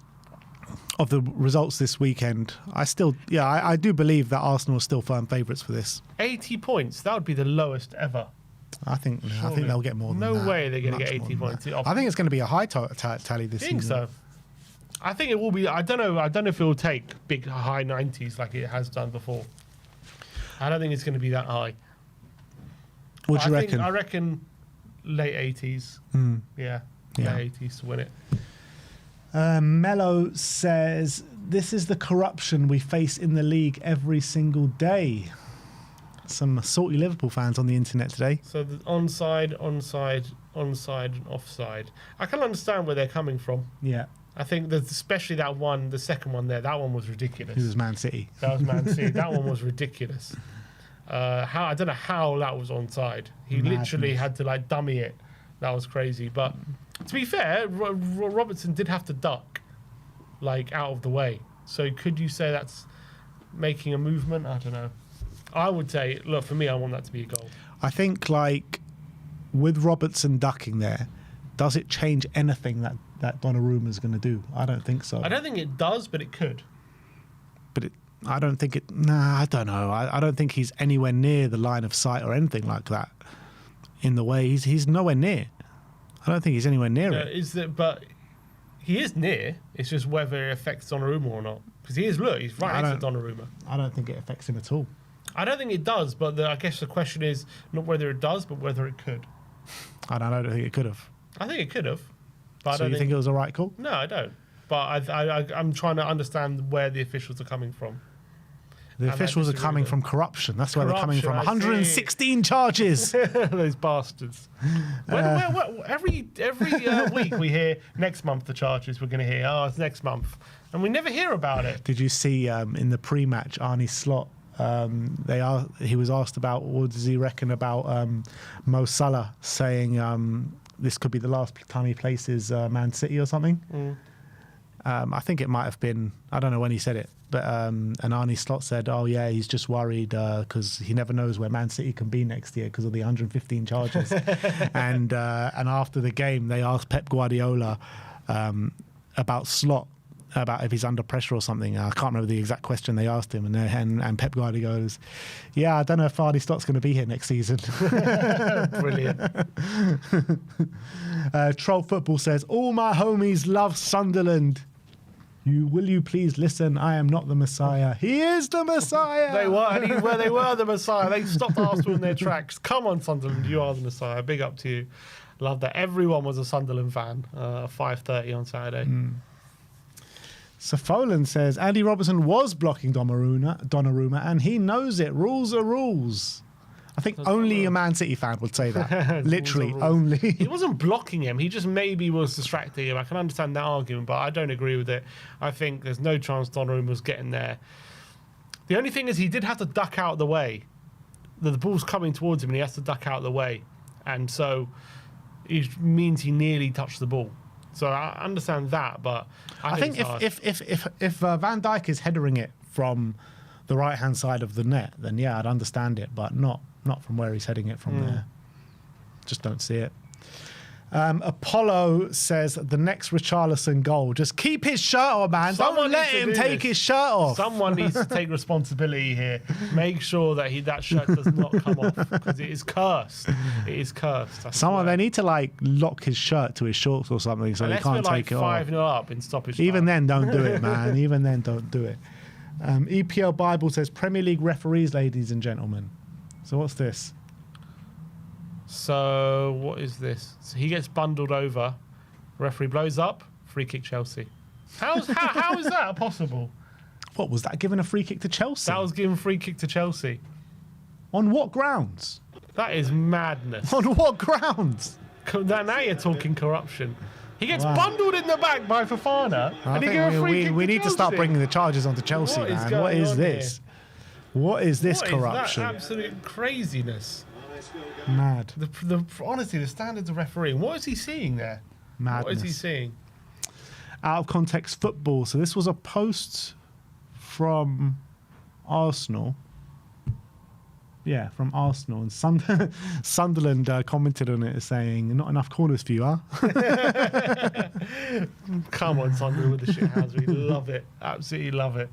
results this weekend, I do believe that Arsenal are still firm favourites for this.
80 points. That would be the lowest ever.
I think they'll get more than that.
No way they're going to get 80 points.
I think it's going to be a high tally this season.
I think so. I think it will be. I don't know if it will take big high 90s like it has done before. I don't think it's going to be that high.
What do you reckon?
I reckon late 80s. Yeah. Late 80s to win it.
Mello says, this is the corruption we face in the league every single day. Some salty Liverpool fans on the internet today.
So the onside, and offside. I can understand where they're coming from.
Yeah.
I think that especially that one, the second one there, that one was ridiculous.
It was Man City.
That was Man City. That one was ridiculous. I don't know how that was onside. He literally had to dummy it. That was crazy. But to be fair, Robertson did have to duck, out of the way. So could you say that's making a movement? I don't know. I would say, look, for me, I want that to be a goal.
I think, with Robertson ducking there, does it change anything that Donnarumma's going to do? I don't think so.
I don't think it does, but it could.
But I don't think it... Nah, I don't know. I don't think he's anywhere near the line of sight or anything like that. In the way, he's nowhere near. I don't think he's anywhere near it.
But he is near. It's just whether it affects Donnarumma or not. Because he's right next to Donnarumma.
I don't think it affects him at all.
I don't think it does, but I guess the question is not whether it does, but whether it could.
I don't think it could have.
I think it could have. But
So
I
you
don't
think it was a right call?
No, I don't. But I'm trying to understand where the officials are coming from.
The
And I
officials are
disagree
coming
with
from corruption. That's where they're coming from.
Corruption, I see.
116 charges.
Those bastards. Every week we hear next month the charges we're going to hear. Oh, it's next month. And we never hear about it.
Did you see in the pre-match, Arnie Slot, he was asked about what does he reckon about Mo Salah saying this could be the last time he places Man City or something. I think it might have been, I don't know when he said it, but and Arnie Slot said, oh yeah, he's just worried because he never knows where Man City can be next year because of the 115 charges. and after the game, they asked Pep Guardiola about Slot, about if he's under pressure or something. I can't remember the exact question they asked him. And Pep Guardiola goes, yeah, I don't know if Arnie Slot's going to be here next season.
Brilliant.
Troll Football says, all my homies love Sunderland. Will you please listen? I am not the Messiah. He is the Messiah.
They were the Messiah. They stopped Arsenal in their tracks. Come on, Sunderland, you are the Messiah. Big up to you. Love that. Everyone was a Sunderland fan. 5:30 on Saturday.
So Folan says, Andy Robertson was blocking Donnarumma, and he knows it. Rules are rules. I think only a Man City fan would say that. Literally, only.
He wasn't blocking him. He just maybe was distracting him. I can understand that argument, but I don't agree with it. I think there's no chance Donnarumma was getting there. The only thing is he did have to duck out of the way. The ball's coming towards him and he has to duck out of the way. And so it means he nearly touched the ball. So I understand that, but I think
if Van Dijk is headering it from the right-hand side of the net, then yeah, I'd understand it, but not from where he's heading it from there. Just don't see it. Apollo says the next Richarlison goal. Just keep his shirt on, man. Don't let him take his shirt off.
Someone needs to take responsibility here. Make sure that that shirt does not come off because it is cursed. It is cursed.
They need to like lock his shirt to his shorts or something so he can't take it off.
5-0 up in stoppage.
Even then, don't do it, man. Even then, don't do it. EPL Bible says Premier League referees, ladies and gentlemen. So what's this?
So what is this? So he gets bundled over. Referee blows up. Free kick Chelsea. How is that possible?
What was that? Giving a free kick to Chelsea?
That was giving free kick to Chelsea.
On what grounds?
That is madness.
On what grounds?
Now you're talking corruption. He gets bundled in the back by Fofana.
We need to start bringing the charges onto Chelsea, man. What is this? What is this corruption?
That absolute craziness.
Mad.
Honestly, the standards of refereeing. What is he seeing there?
Madness.
What is he seeing?
Out of context football. So this was a post from Arsenal. Yeah, from Arsenal. And Sunderland commented on it saying, not enough corners for you, huh?
Come on, Sunderland with the shit house. We love it. Absolutely love it.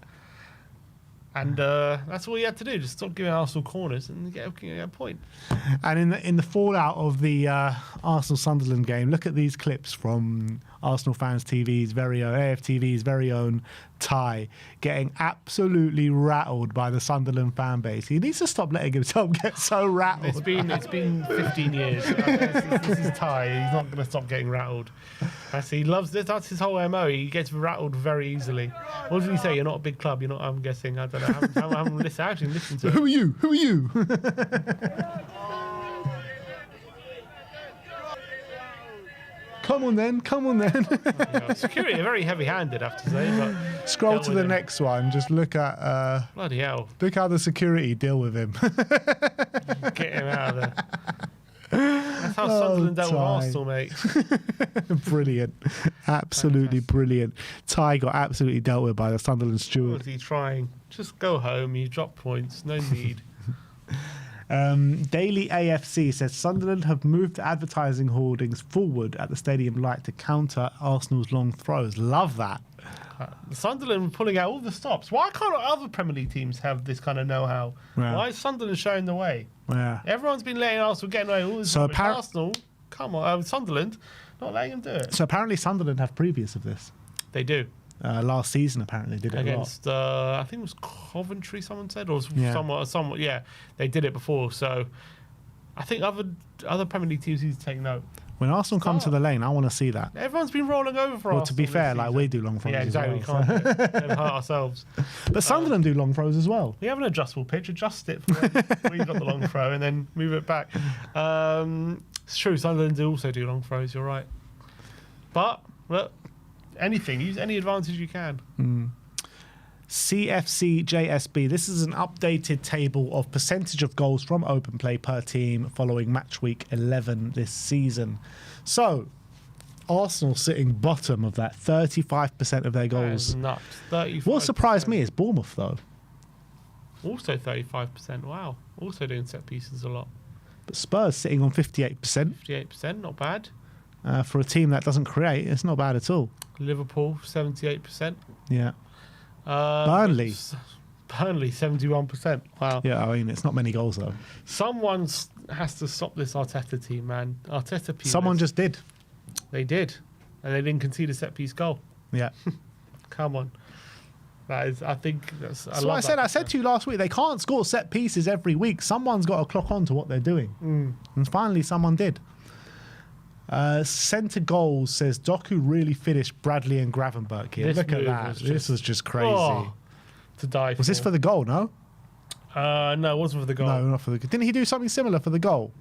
And that's all you had to do. Just stop giving Arsenal corners and get a point.
And in the fallout of the Arsenal-Sunderland game, look at these clips from Arsenal Fans TV's very own, AFTV's very own Ty, getting absolutely rattled by the Sunderland fan base. He needs to stop letting himself get so rattled.
It's been 15 years. This is Ty. He's not going to stop getting rattled. He loves this. That's his whole MO. He gets rattled very easily. What did he say? You're not a big club. You're not. I'm guessing. I don't know. I haven't listened to it.
Who are you? Who are you? Come on then.
Security are very heavy-handed, I have to say. But
scroll to the next one. Just look at.
Bloody hell!
Look how the security deal with him.
Get him out of there. That's how Sunderland dealt with Arsenal, mate.
Brilliant. Absolutely brilliant. Ty got absolutely dealt with by the Sunderland steward.
What was he trying? Just go home. You drop points. No need.
Daily AFC says Sunderland have moved advertising hoardings forward at the stadium light to counter Arsenal's long throws. Love that.
Sunderland pulling out all the stops. Why can't other Premier League teams have this kind of know-how?
Yeah.
Why is Sunderland showing the way?
Yeah.
Everyone's been letting Arsenal get away with all this.
So
Arsenal, come on, Sunderland, not letting them do it.
So apparently Sunderland have previous of this.
They do.
last season. Apparently, did it
against I think it was Coventry. Someone said, or
Yeah.
someone. Yeah, they did it before. So I think other Premier League teams need to take note.
When Arsenal come to the lane, I want to see that.
Everyone's been rolling over for
Well,
Arsenal.
to be
this
fair, like
season.
we do long throws.
Yeah, exactly.
As well,
We can't do it. And hurt ourselves.
But Sunderland do long throws as well.
We have an adjustable pitch. Adjust it for when you've got the long throw, and then move it back. It's true. Sunderland do also do long throws. You're right. But look, use any advantage you can.
CFC JSB. This is an updated table of percentage of goals from open play per team following match week 11 this season. So, Arsenal sitting bottom of that, 35% of their
That is
goals.
nuts. 35%.
What surprised me is Bournemouth, though.
Also 35%. Wow. Also doing set pieces a lot.
But Spurs sitting on 58%.
58%. Not bad.
For a team that doesn't create, it's not bad at all.
Liverpool 78%.
Yeah. Burnley.
Burnley 71%. Wow.
Yeah, I mean, it's not many goals, though.
Someone has to stop this Arteta team, man. Arteta.
Someone just did.
They did, and they didn't concede a set piece goal.
Yeah.
Come on. That is, I think that's.
That's what I said. I said to you last week, they can't score set pieces every week. Someone's got to clock on to what they're doing. And finally, someone did. Centre goals says Doku really finished Bradley and Gravenberch here.
This
Look at
move
that.
was
This was just crazy.
Oh, to die for.
Was this for the goal, no?
No, it wasn't for the goal.
No, not for the goal. Didn't he do something similar for the goal?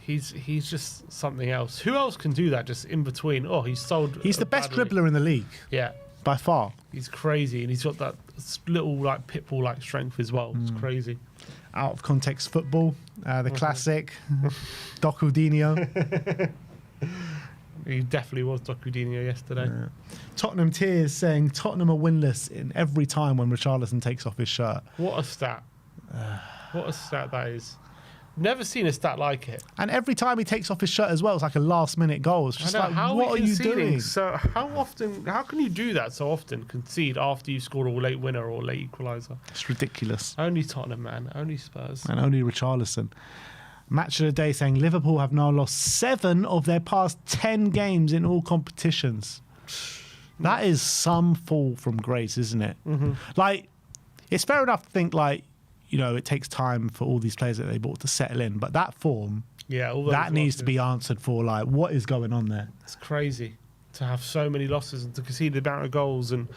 He's just something else. Who else can do that just in between? Oh, he's sold.
He's the best
Bradley.
dribbler in the league,
Yeah.
by far.
He's crazy, and he's got that little like pitbull like strength as well. It's crazy.
Out of context football, the classic, Dokudinho.
He definitely was Docudinho yesterday.
Tottenham tears saying Tottenham are winless in every time when Richarlison takes off his shirt.
What a stat! What a stat that is. Never seen a stat like it.
And every time he takes off his shirt as well, it's like a last-minute goal. It's just
I know,
like,
how
what
are
are
we
you
conceding?
doing?
So how can you do that so often? Concede after you scored a late winner or late equaliser.
It's ridiculous.
Only Tottenham, man. Only Spurs.
And only Richarlison. Match of the day saying Liverpool have now lost 7 of their past 10 games in all competitions. That is some fall from grace, isn't it? Like, it's fair enough to think, like, you know, it takes time for all these players that they bought to settle in, but that form,
Yeah, all
that
those
needs to
losses.
be answered for. Like, what is going on there?
It's crazy to have so many losses and to concede the amount of goals. And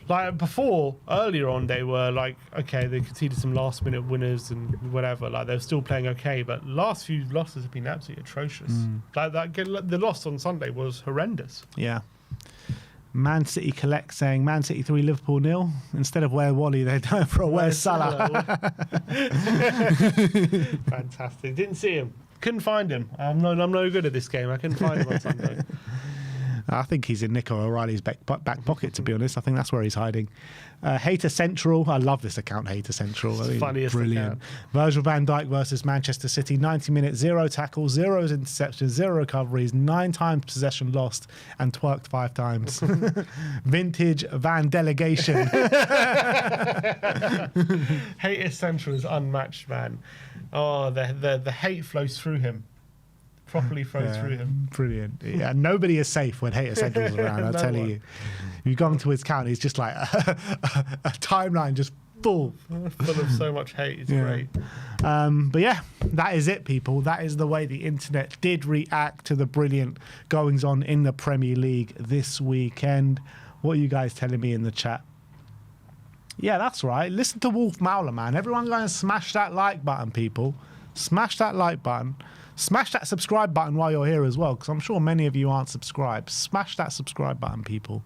like before, earlier on, they were like, okay, they conceded some last minute winners and whatever. Like they're still playing okay, but last few losses have been absolutely atrocious. Like the loss on Sunday was horrendous.
Yeah. Man City Collect saying Man City 3, Liverpool 0. Instead of Where Wally, they're going for a Where Salah.
Fantastic. Didn't see him. Couldn't find him. I'm no good at this game. I couldn't find him on Sunday.
I think he's in Nico O'Reilly's back pocket, to be honest. I think that's where he's hiding. Hater Central. I love this account, Hater Central. I mean,
funniest
brilliant.
account.
Virgil van Dijk versus Manchester City. 90 minutes, 0 tackles, 0 interceptions, 0 recoveries, 9 times possession lost, and twerked 5 times. Vintage Van Delegation.
Hate Central is unmatched, man. Oh, the hate flows through him. Properly flows through him.
Brilliant. Yeah, nobody is safe when Hater Central's around, I'm
No
telling
one.
you. You've gone to his account, he's just like a timeline just full.
Full of so much hate. It's
Yeah.
great.
But yeah, that is it, people. That is the way the internet did react to the brilliant goings on in the Premier League this weekend. What are you guys telling me in the chat? Yeah, that's right. Listen to Wolf Mauler, man. Everyone go and smash that like button, people. Smash that like button. Smash that subscribe button while you're here as well, because I'm sure many of you aren't subscribed. Smash that subscribe button, people.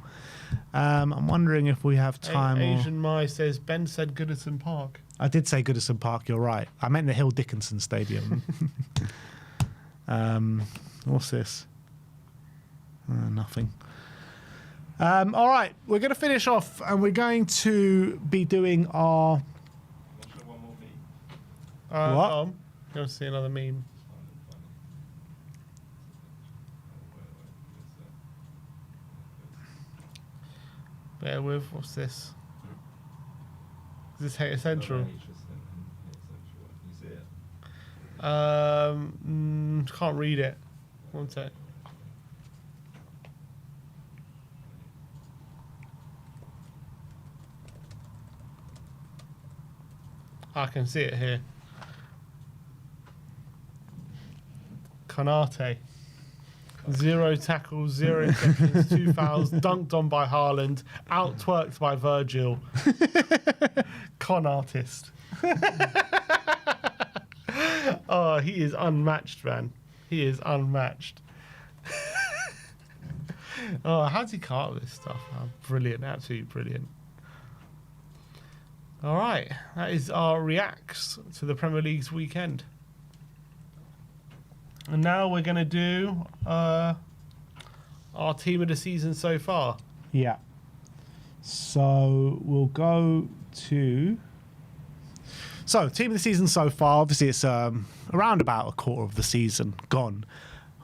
I'm wondering if we have time.
Asian Mai says Ben said Goodison Park.
I did say Goodison Park, you're right. I meant the Hill Dickinson Stadium. What's this? Nothing. All right, we're going to finish off and we're going to be doing our... What?
You want to see another meme? Bear with. What's this? Is this Hater Central? Can't read it. One sec. I can see it here. Konate. 0 tackles, 0 interceptions, 2 fouls, dunked on by Haaland, out-twerked by Virgil. Con artist. Oh, he is unmatched, man. He is unmatched. Oh, how's he cut all this stuff? Oh, brilliant, absolutely brilliant. All right, that is our reacts to the Premier League's weekend. And now we're going to do our team of the season so far.
Yeah. So we'll go to... So, team of the season so far, obviously it's around about a quarter of the season gone.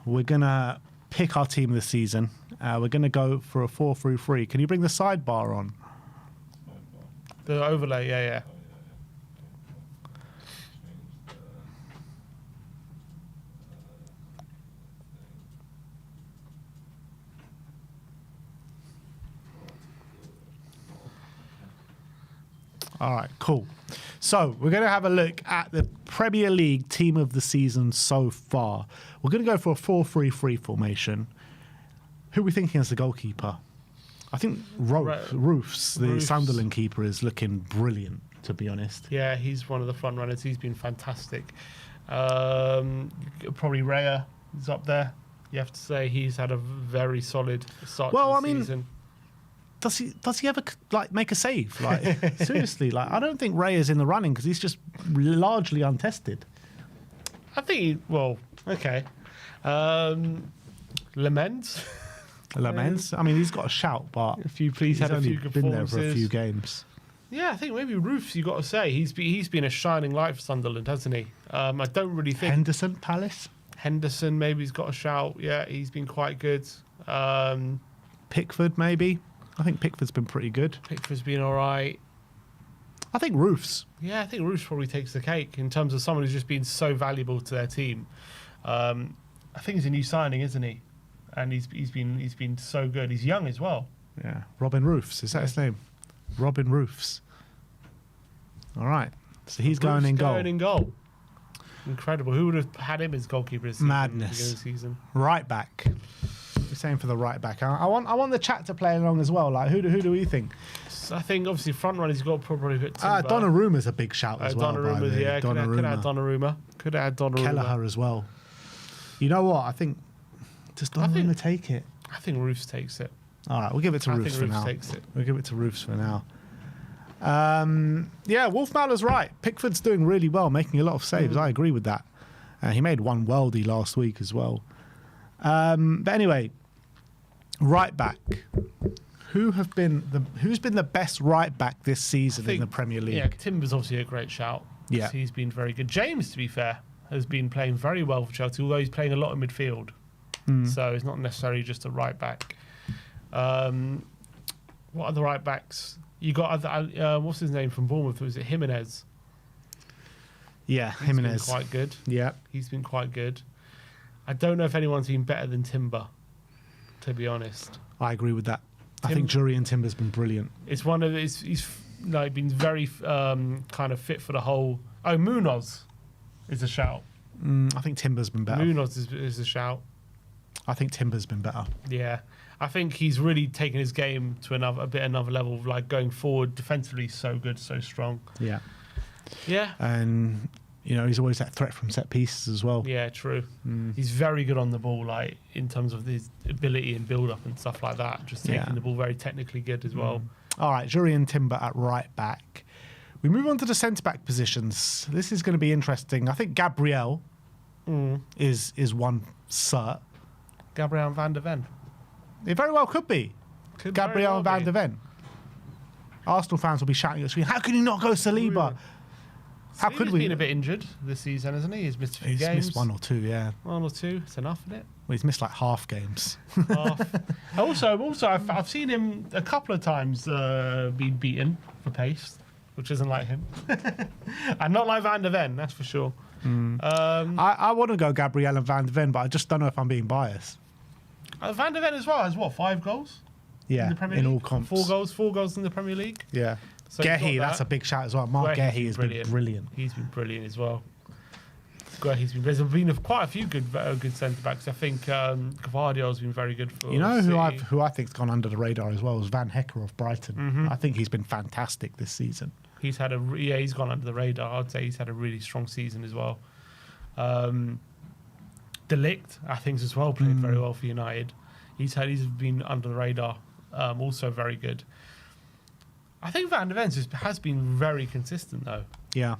We're going to pick our team of the season. We're going to go for a 4-3-3. Can you bring the sidebar on?
The overlay, yeah.
All right, cool. So we're going to have a look at the Premier League team of the season so far. We're going to go for a 4-3-3 formation. Who are we thinking as the goalkeeper? I think Roofs, the Sunderland keeper, is looking brilliant, to be honest.
Yeah, he's one of the front runners. He's been fantastic. Probably Raya is up there. You have to say he's had a very solid start to the season.
Does he ever make a save? Like seriously, I don't think Ray is in the running because he's just largely untested.
I think okay. Lamens.
I mean, he's got a shout, but
he's had a few good
been there for a few games.
Yeah, I think maybe Roofs. You got to say he's been a shining light for Sunderland, hasn't he? I don't really think
Henderson Palace.
Henderson maybe he's got a shout. Yeah, he's been quite good.
Pickford maybe. I think Pickford's been pretty good.
Pickford's been all right.
I think Roofs.
Yeah, I think Roofs probably takes the cake in terms of someone who's just been so valuable to their team. I think he's a new signing, isn't he? And he's been so good. He's young as well.
Yeah, Robin Roofs. Is that his name? Robin Roofs. All right. So he's going in goal.
Incredible. Who would have had him as goalkeeper this season?
Madness.
Season?
Right back. We're saying for the right back. I want the chat to play along as well. Like who do we think?
I think obviously front run he's got probably a bit.
Donnaruma's a big shout as well.
Donnarumma, yeah. Could have had Donnarumma.
Kelleher as well. You know what? I think does Donnarumma take it?
I think Roofs takes it.
All right, we'll give it to Roofs for now. We'll give it to Roofs for now. Yeah, Wolfmauler's right. Pickford's doing really well, making a lot of saves. I agree with that. He made one worldie last week as well. But anyway, right back. Who's been the best right back this season in the Premier League?
Yeah, Timber's obviously a great shout.
Yeah,
he's been very good. James, to be fair, has been playing very well for Chelsea, although he's playing a lot in midfield. So it's not necessarily just a right back. What are the right backs? You got what's his name from Bournemouth? Was it Jimenez?
Yeah,
He's
Jimenez.
been quite good.
Yeah,
he's been quite good. I don't know if anyone's been better than Timber, to be honest.
I agree with that. I think Jurriën Timber's been brilliant.
It's one of he's like been very kind of fit for the whole. Oh, Munoz is a shout.
I think Timber's been better.
Munoz is a shout.
I think Timber's been better.
Yeah, I think he's really taken his game to another level. Like going forward defensively, so good, so strong.
Yeah,
yeah,
and he's always that threat from set pieces as well.
Yeah, true. He's very good on the ball, like in terms of his ability and build up and stuff like that. Just taking the ball very technically good as well.
All right, Jurriën Timber at right back. We move on to the centre back positions. This is going to be interesting. I think Gabriel is one cert.
Gabriel Van der Ven.
It very well could be. Gabriel Van der Ven. Arsenal fans will be shouting at the screen, how can you not go Saliba? How could we?
He's been a bit injured this season, hasn't he? He's missed a few games.
He's missed one or two, yeah.
One or two. It's enough, isn't it?
Well, he's missed like half games.
Also, I've seen him a couple of times being beaten for pace, which isn't like him. And not like Van der Ven, that's for sure.
I want to go Gabriel and Van der Ven, but I just don't know if I'm being biased.
Van der Ven as well has 5 goals?
Yeah,
in the Premier
in
League?
all comps.
4 goals in the Premier League.
Yeah.
So you've
Gehi,
got
that's a
that.
big shout as well. Mark
Guehi's
Gehi has been brilliant.
He's been brilliant as well. There's been quite a few good centre backs. I think Gvardiol's been very good for.
You know
City.
who I think's gone under the radar as well is Van Hecker of Brighton.
Mm-hmm.
I think he's been fantastic this season.
He's gone under the radar. I'd say he's had a really strong season as well. De Ligt, I think, as well played very well for United. He's been under the radar. Also very good. I think Van de Ven has been very consistent though.
Yeah,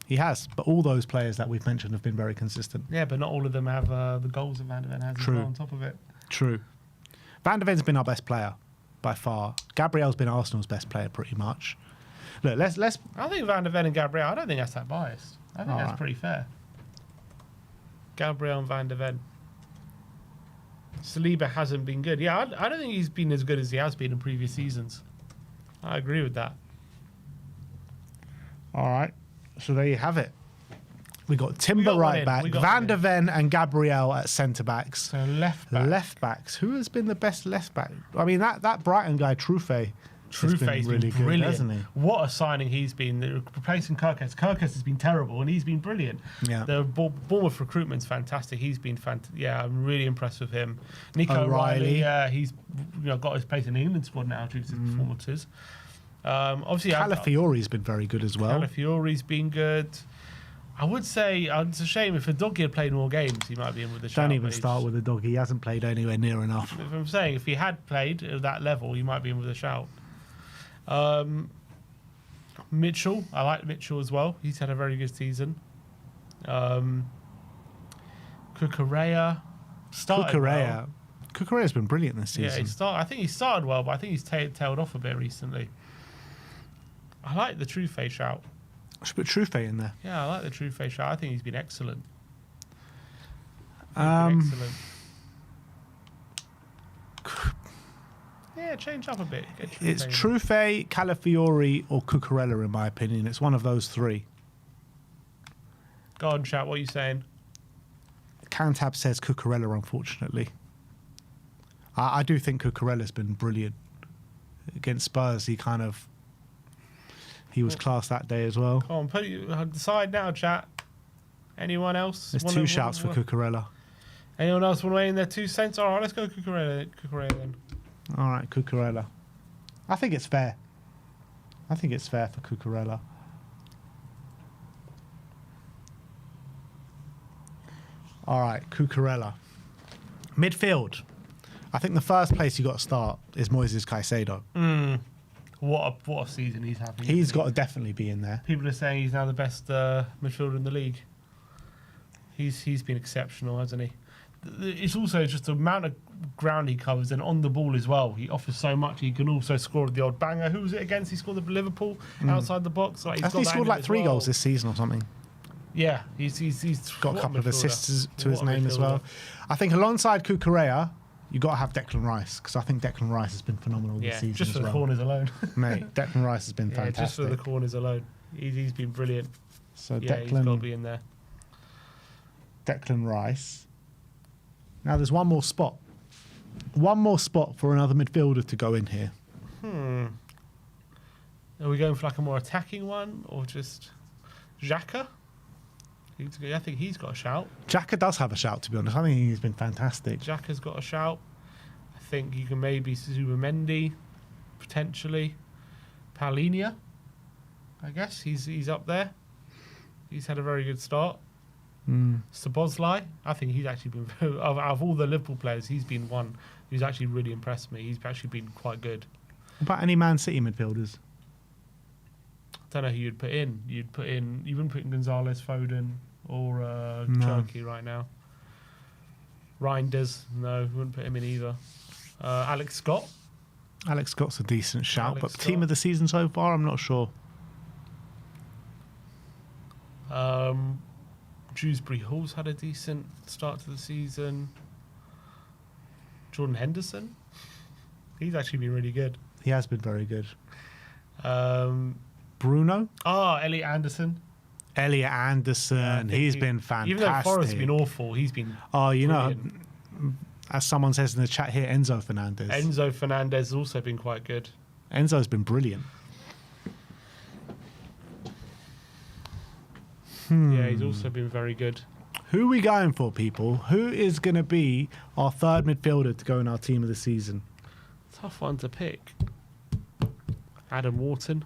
he has. But all those players that we've mentioned have been very consistent.
Yeah, but not all of them have the goals that Van de Ven has as well on top of it.
True. Van de Ven's been our best player by far. Gabriel's been Arsenal's best player pretty much. Look, let's.
I think Van de Ven and Gabriel, I don't think that's that biased. I think that's pretty fair. Gabriel and Van de Ven. Saliba hasn't been good. Yeah, I don't think he's been as good as he has been in previous seasons. I agree with that.
All right. So there you have it. We got Timber
one
right
in.
back,
We got
Van
one
de
in.
Ven and Gabriel at centre backs.
So left back.
Left backs. Who has been the best left back? I mean, that Brighton guy, Trufe.
Truffaut's been
really good,
brilliant,
hasn't he?
What a signing he's been. Replacing Kirkes. Kirkes has been terrible, and he's been brilliant.
Yeah.
The Bournemouth recruitment's fantastic. He's been fantastic. Yeah, I'm really impressed with him. Nico O'Reilly. Yeah, he's got his place in the England squad now due to his performances. Obviously,
Calafiore's been very good as well.
Calafiore's been good. I would say it's a shame if Doggy had played more games, he might be in with the shout.
Don't even start with the dog. He hasn't played anywhere near enough.
If I'm saying if he had played at that level, he might be in with a shout. Mitchell, I like Mitchell as well. He's had a very good season. Cucurella started well.
Cucurella's been brilliant this season.
Yeah, I think he started well, but I think he's tailed off a bit recently. I like the Trufe shout.
I should put Trufe in there.
Yeah, I like the Trufe shout. I think he's been excellent.
Excellent.
Yeah, change up a bit.
It's Trufe, Calafiori, or Cucurella, in my opinion. It's one of those three.
Go on, chat. What are you saying?
Cantab says Cucurella, unfortunately. I do think Cucurella's been brilliant. Against Spurs, he was class that day as well.
Come on, decide now, chat. Anyone else?
There's two shouts for Cucurella.
Anyone else want to weigh in their 2 cents? All right, let's go Cucurella then.
All right, Cucurella. I think it's fair. I think it's fair for Cucurella. All right, Cucurella. Midfield. I think the first place you got to start is Moises Caicedo.
What a season he's having.
He's got to definitely be in there.
People are saying he's now the best midfielder in the league. He's been exceptional, hasn't he? It's also just the amount of ground he covers and on the ball as well. He offers so much. He can also score the odd banger. Who was it against? He scored the Liverpool outside the box.
He scored like 3 goals this season or something.
Yeah, he's
got a couple of assists to his name as well. I think alongside Cucurella, you've got to have Declan Rice, because I think Declan Rice has been phenomenal this season
just for
as
the
well.
corners alone.
Mate, Declan Rice has been fantastic.
Just for the corners alone. He's been brilliant.
So
he's got to be in there.
Declan Rice. Now there's one more spot. One more spot for another midfielder to go in here.
Are we going for like a more attacking one or just Xhaka? I think he's got a shout.
Xhaka does have a shout, to be honest. I think he's been fantastic.
Xhaka's got a shout. I think you can maybe Zubimendi, potentially. Paulinho, I guess. He's up there. He's had a very good start. Szoboszlai, I think he's actually been, out of all the Liverpool players, he's been one who's actually really impressed me. He's actually been quite good.
What about any Man City midfielders?
I don't know who you'd put in. You wouldn't put in Gonzalez, Foden, or Cherki right now. Reinders, no, wouldn't put him in either. Alex Scott.
Alex Scott's a decent shout,
Alex
but
Scott.
team of the season so far, I'm not sure.
Dewsbury Hall's had a decent start to the season. Jordan Henderson, he's actually been really good.
He has been very good. Bruno?
Elliot Anderson.
Elliot Anderson, he's been fantastic.
Even though Forrest's been awful, he's been brilliant.
As someone says in the chat here, Enzo Fernandez.
Enzo Fernandez has also been quite good.
Enzo's been brilliant.
Yeah, he's also been very good.
Who are we going for, people? Who is going to be our third midfielder to go in our team of the season?
Tough one to pick. Adam Wharton.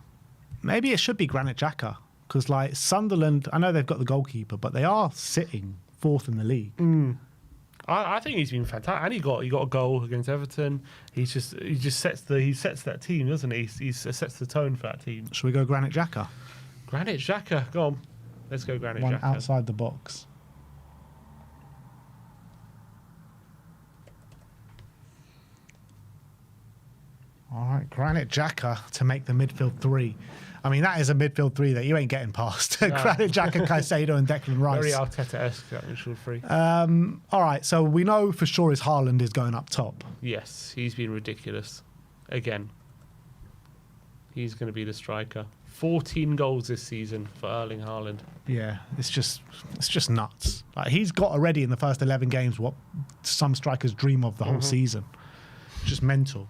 Maybe it should be Granit Xhaka, because like Sunderland, I know they've got the goalkeeper, but they are sitting fourth in the league.
I think he's been fantastic, and he got a goal against Everton. He just sets that team, doesn't he? He sets the tone for that team.
Should we go Granit Xhaka?
Granit Xhaka, go on, let's go Granit
One
Xhaka.
outside the box. All right, Granit Xhaka to make the midfield three. I mean, that is a midfield three that you ain't getting past.
No.
Granit Xhaka, Caicedo, and Declan Rice.
Very Arteta-esque, that midfield three.
All right, so we know for sure is Haaland is going up top.
Yes, he's been ridiculous. Again, he's going to be the striker. 14 goals this season for Erling Haaland.
Yeah, it's just nuts. Like, he's got already in the first 11 games what some strikers dream of the whole season. Just mental.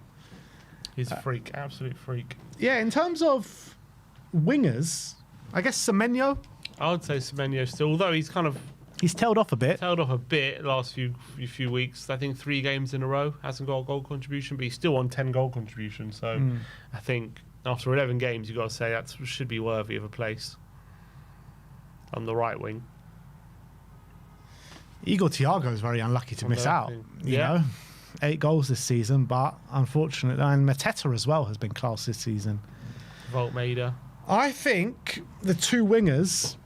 He's a freak, absolute freak.
Yeah, in terms of wingers, I guess Semenyo,
I would say Semenyo still, although he's kind of
he's tailed off a bit.
tailed off a bit the last few weeks. I think 3 games in a row, hasn't got a goal contribution, but he's still on 10 goal contribution. So I think after 11 games, you've got to say that should be worthy of a place on the right wing.
Igor Thiago is very unlucky to miss out. You know, 8 goals this season, but unfortunately, and Mateta as well has been class this season.
Voltmaida.
I think the 2 wingers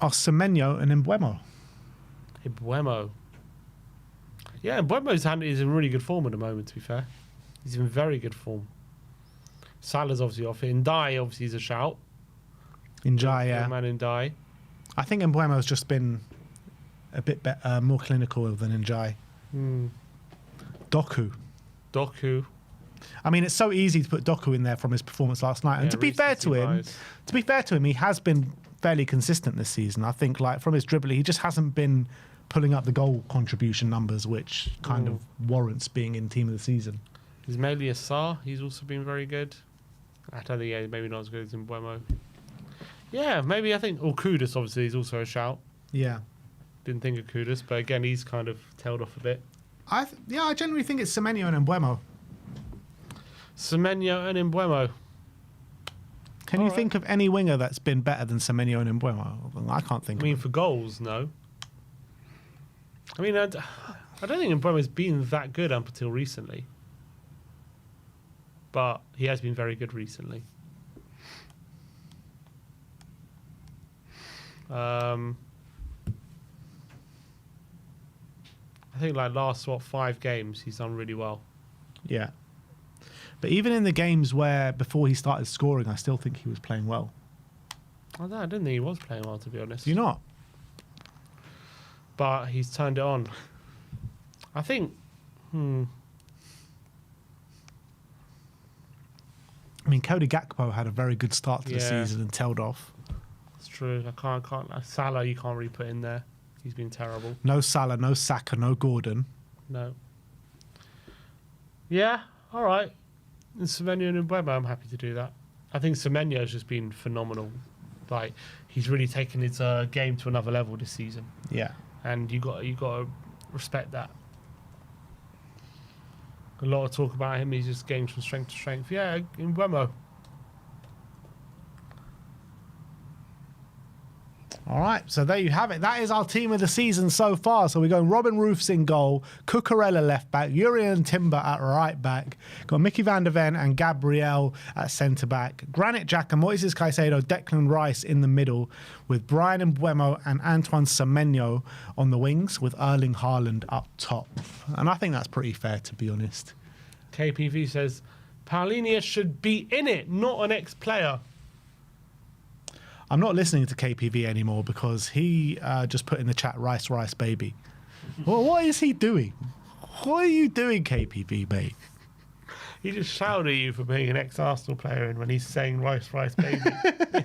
are Semenyo and Mbeumo.
Mbeumo. Yeah, Mbeumo's in really good form at the moment, to be fair. He's in very good form. Salah's obviously off it. Ndiaye obviously is a shout.
Ndiaye, yeah.
Man Ndiaye.
I think Mbeumo's just been a bit more clinical than Ndiaye. Doku. I mean, it's so easy to put Doku in there from his performance last night. And to be fair to him, he has been fairly consistent this season. I think, like, from his dribbling, he just hasn't been pulling up the goal contribution numbers, which kind of warrants being in team of the season.
Ismaila Sarr, he's also been very good. I don't think, maybe not as good as Mbeumo. Yeah, maybe I think, or Kudus obviously is also a shout.
Yeah.
Didn't think of Kudus, but again, he's kind of tailed off a bit.
I generally think it's Semenyo and Mbeumo.
Semenyo and Mbeumo.
Can you think of any winger that's been better than Semenyo and Mbeumo? I can't think.
I mean, for goals, no. I mean, I don't think Mbeumo's been that good up until recently. But he has been very good recently. I think like last 5 games he's done really well.
Yeah. But even in the games where before he started scoring, I still think he was playing well.
I didn't think he was playing well, to be honest.
Do you not?
But he's turned it on. I think.
I mean, Cody Gakpo had a very good start to the season and tailed off.
It's true. I can't. Salah, you can't really put in there. He's been terrible.
No Salah, no Saka, no Gordon.
No. Yeah. All right. And Semenyo and Mbeumo, I'm happy to do that. I think Semenyo's just been phenomenal. Like, he's really taken his game to another level this season.
Yeah.
And you got to respect that. A lot of talk about him. He's just going from strength to strength. Yeah, in Mbeumo.
All right, so there you have it. That is our team of the season so far. So we're going Robin Roofs in goal, Cucurella left back, Urian Timber at right back, got Mickey van der Ven and Gabriel at centre back, Granit Xhaka, Moises Caicedo, Declan Rice in the middle, with Brian Mbeumo and Antoine Semenyo on the wings, with Erling Haaland up top. And I think that's pretty fair, to be honest.
KPV says, Paulinho should be in it, not an ex-player.
I'm not listening to KPV anymore because he just put in the chat, rice, baby. Well, what is he doing? What are you doing, KPV, mate?
He just shouted at you for being an ex-Arsenal player and when he's saying rice, baby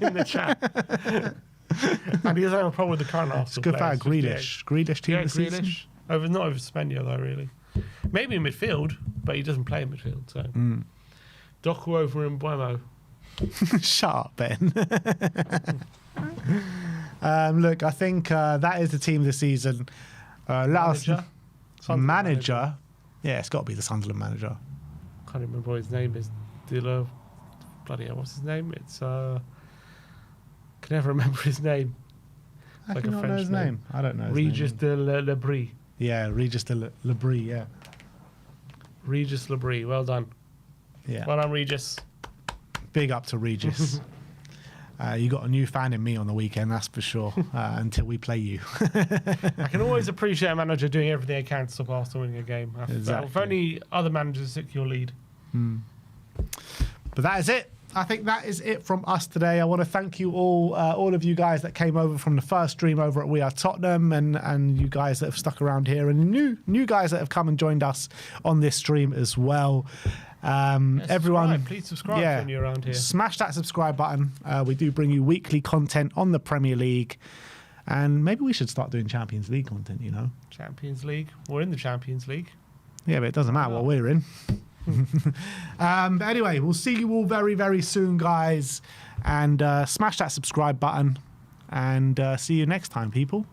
in the chat. And he doesn't have a problem with the current Arsenal
Good
players.
for Grealish. Grealish team this season?
Not over Semenyo, though, really. Maybe in midfield, but he doesn't play in midfield. So Doku over Mbeumo.
Shut up, Ben. Look, I think that is the team this season.
Manager? Sunderland
Manager. Yeah, it's got to be the Sunderland manager.
Can't remember what his name is. Dilo. Bloody hell, what's his name? It's can never remember his name.
How do you not know his name? I don't know his
Regis
name.
de Lebris.
Yeah, Regis de Lebris, yeah.
Regis Lebris, well done.
Yeah.
Well done, Regis.
Big up to Regis. You got a new fan in me on the weekend, that's for sure, until we play you.
I can always appreciate a manager doing everything they can to stop Arsenal winning a game.
Exactly.
If only other managers took your lead.
But that is it. I think that is it from us today. I want to thank you all of you guys that came over from the first stream over at We Are Tottenham, and you guys that have stuck around here, and new guys that have come and joined us on this stream as well. Everyone,
please subscribe when you're around here.
Smash that subscribe button. We do bring you weekly content on the Premier League, and maybe we should start doing Champions League content.
Champions League. We're in the Champions League.
Yeah, but it doesn't matter what we're in. But anyway, we'll see you all very, very soon, guys. And smash that subscribe button. And see you next time, people.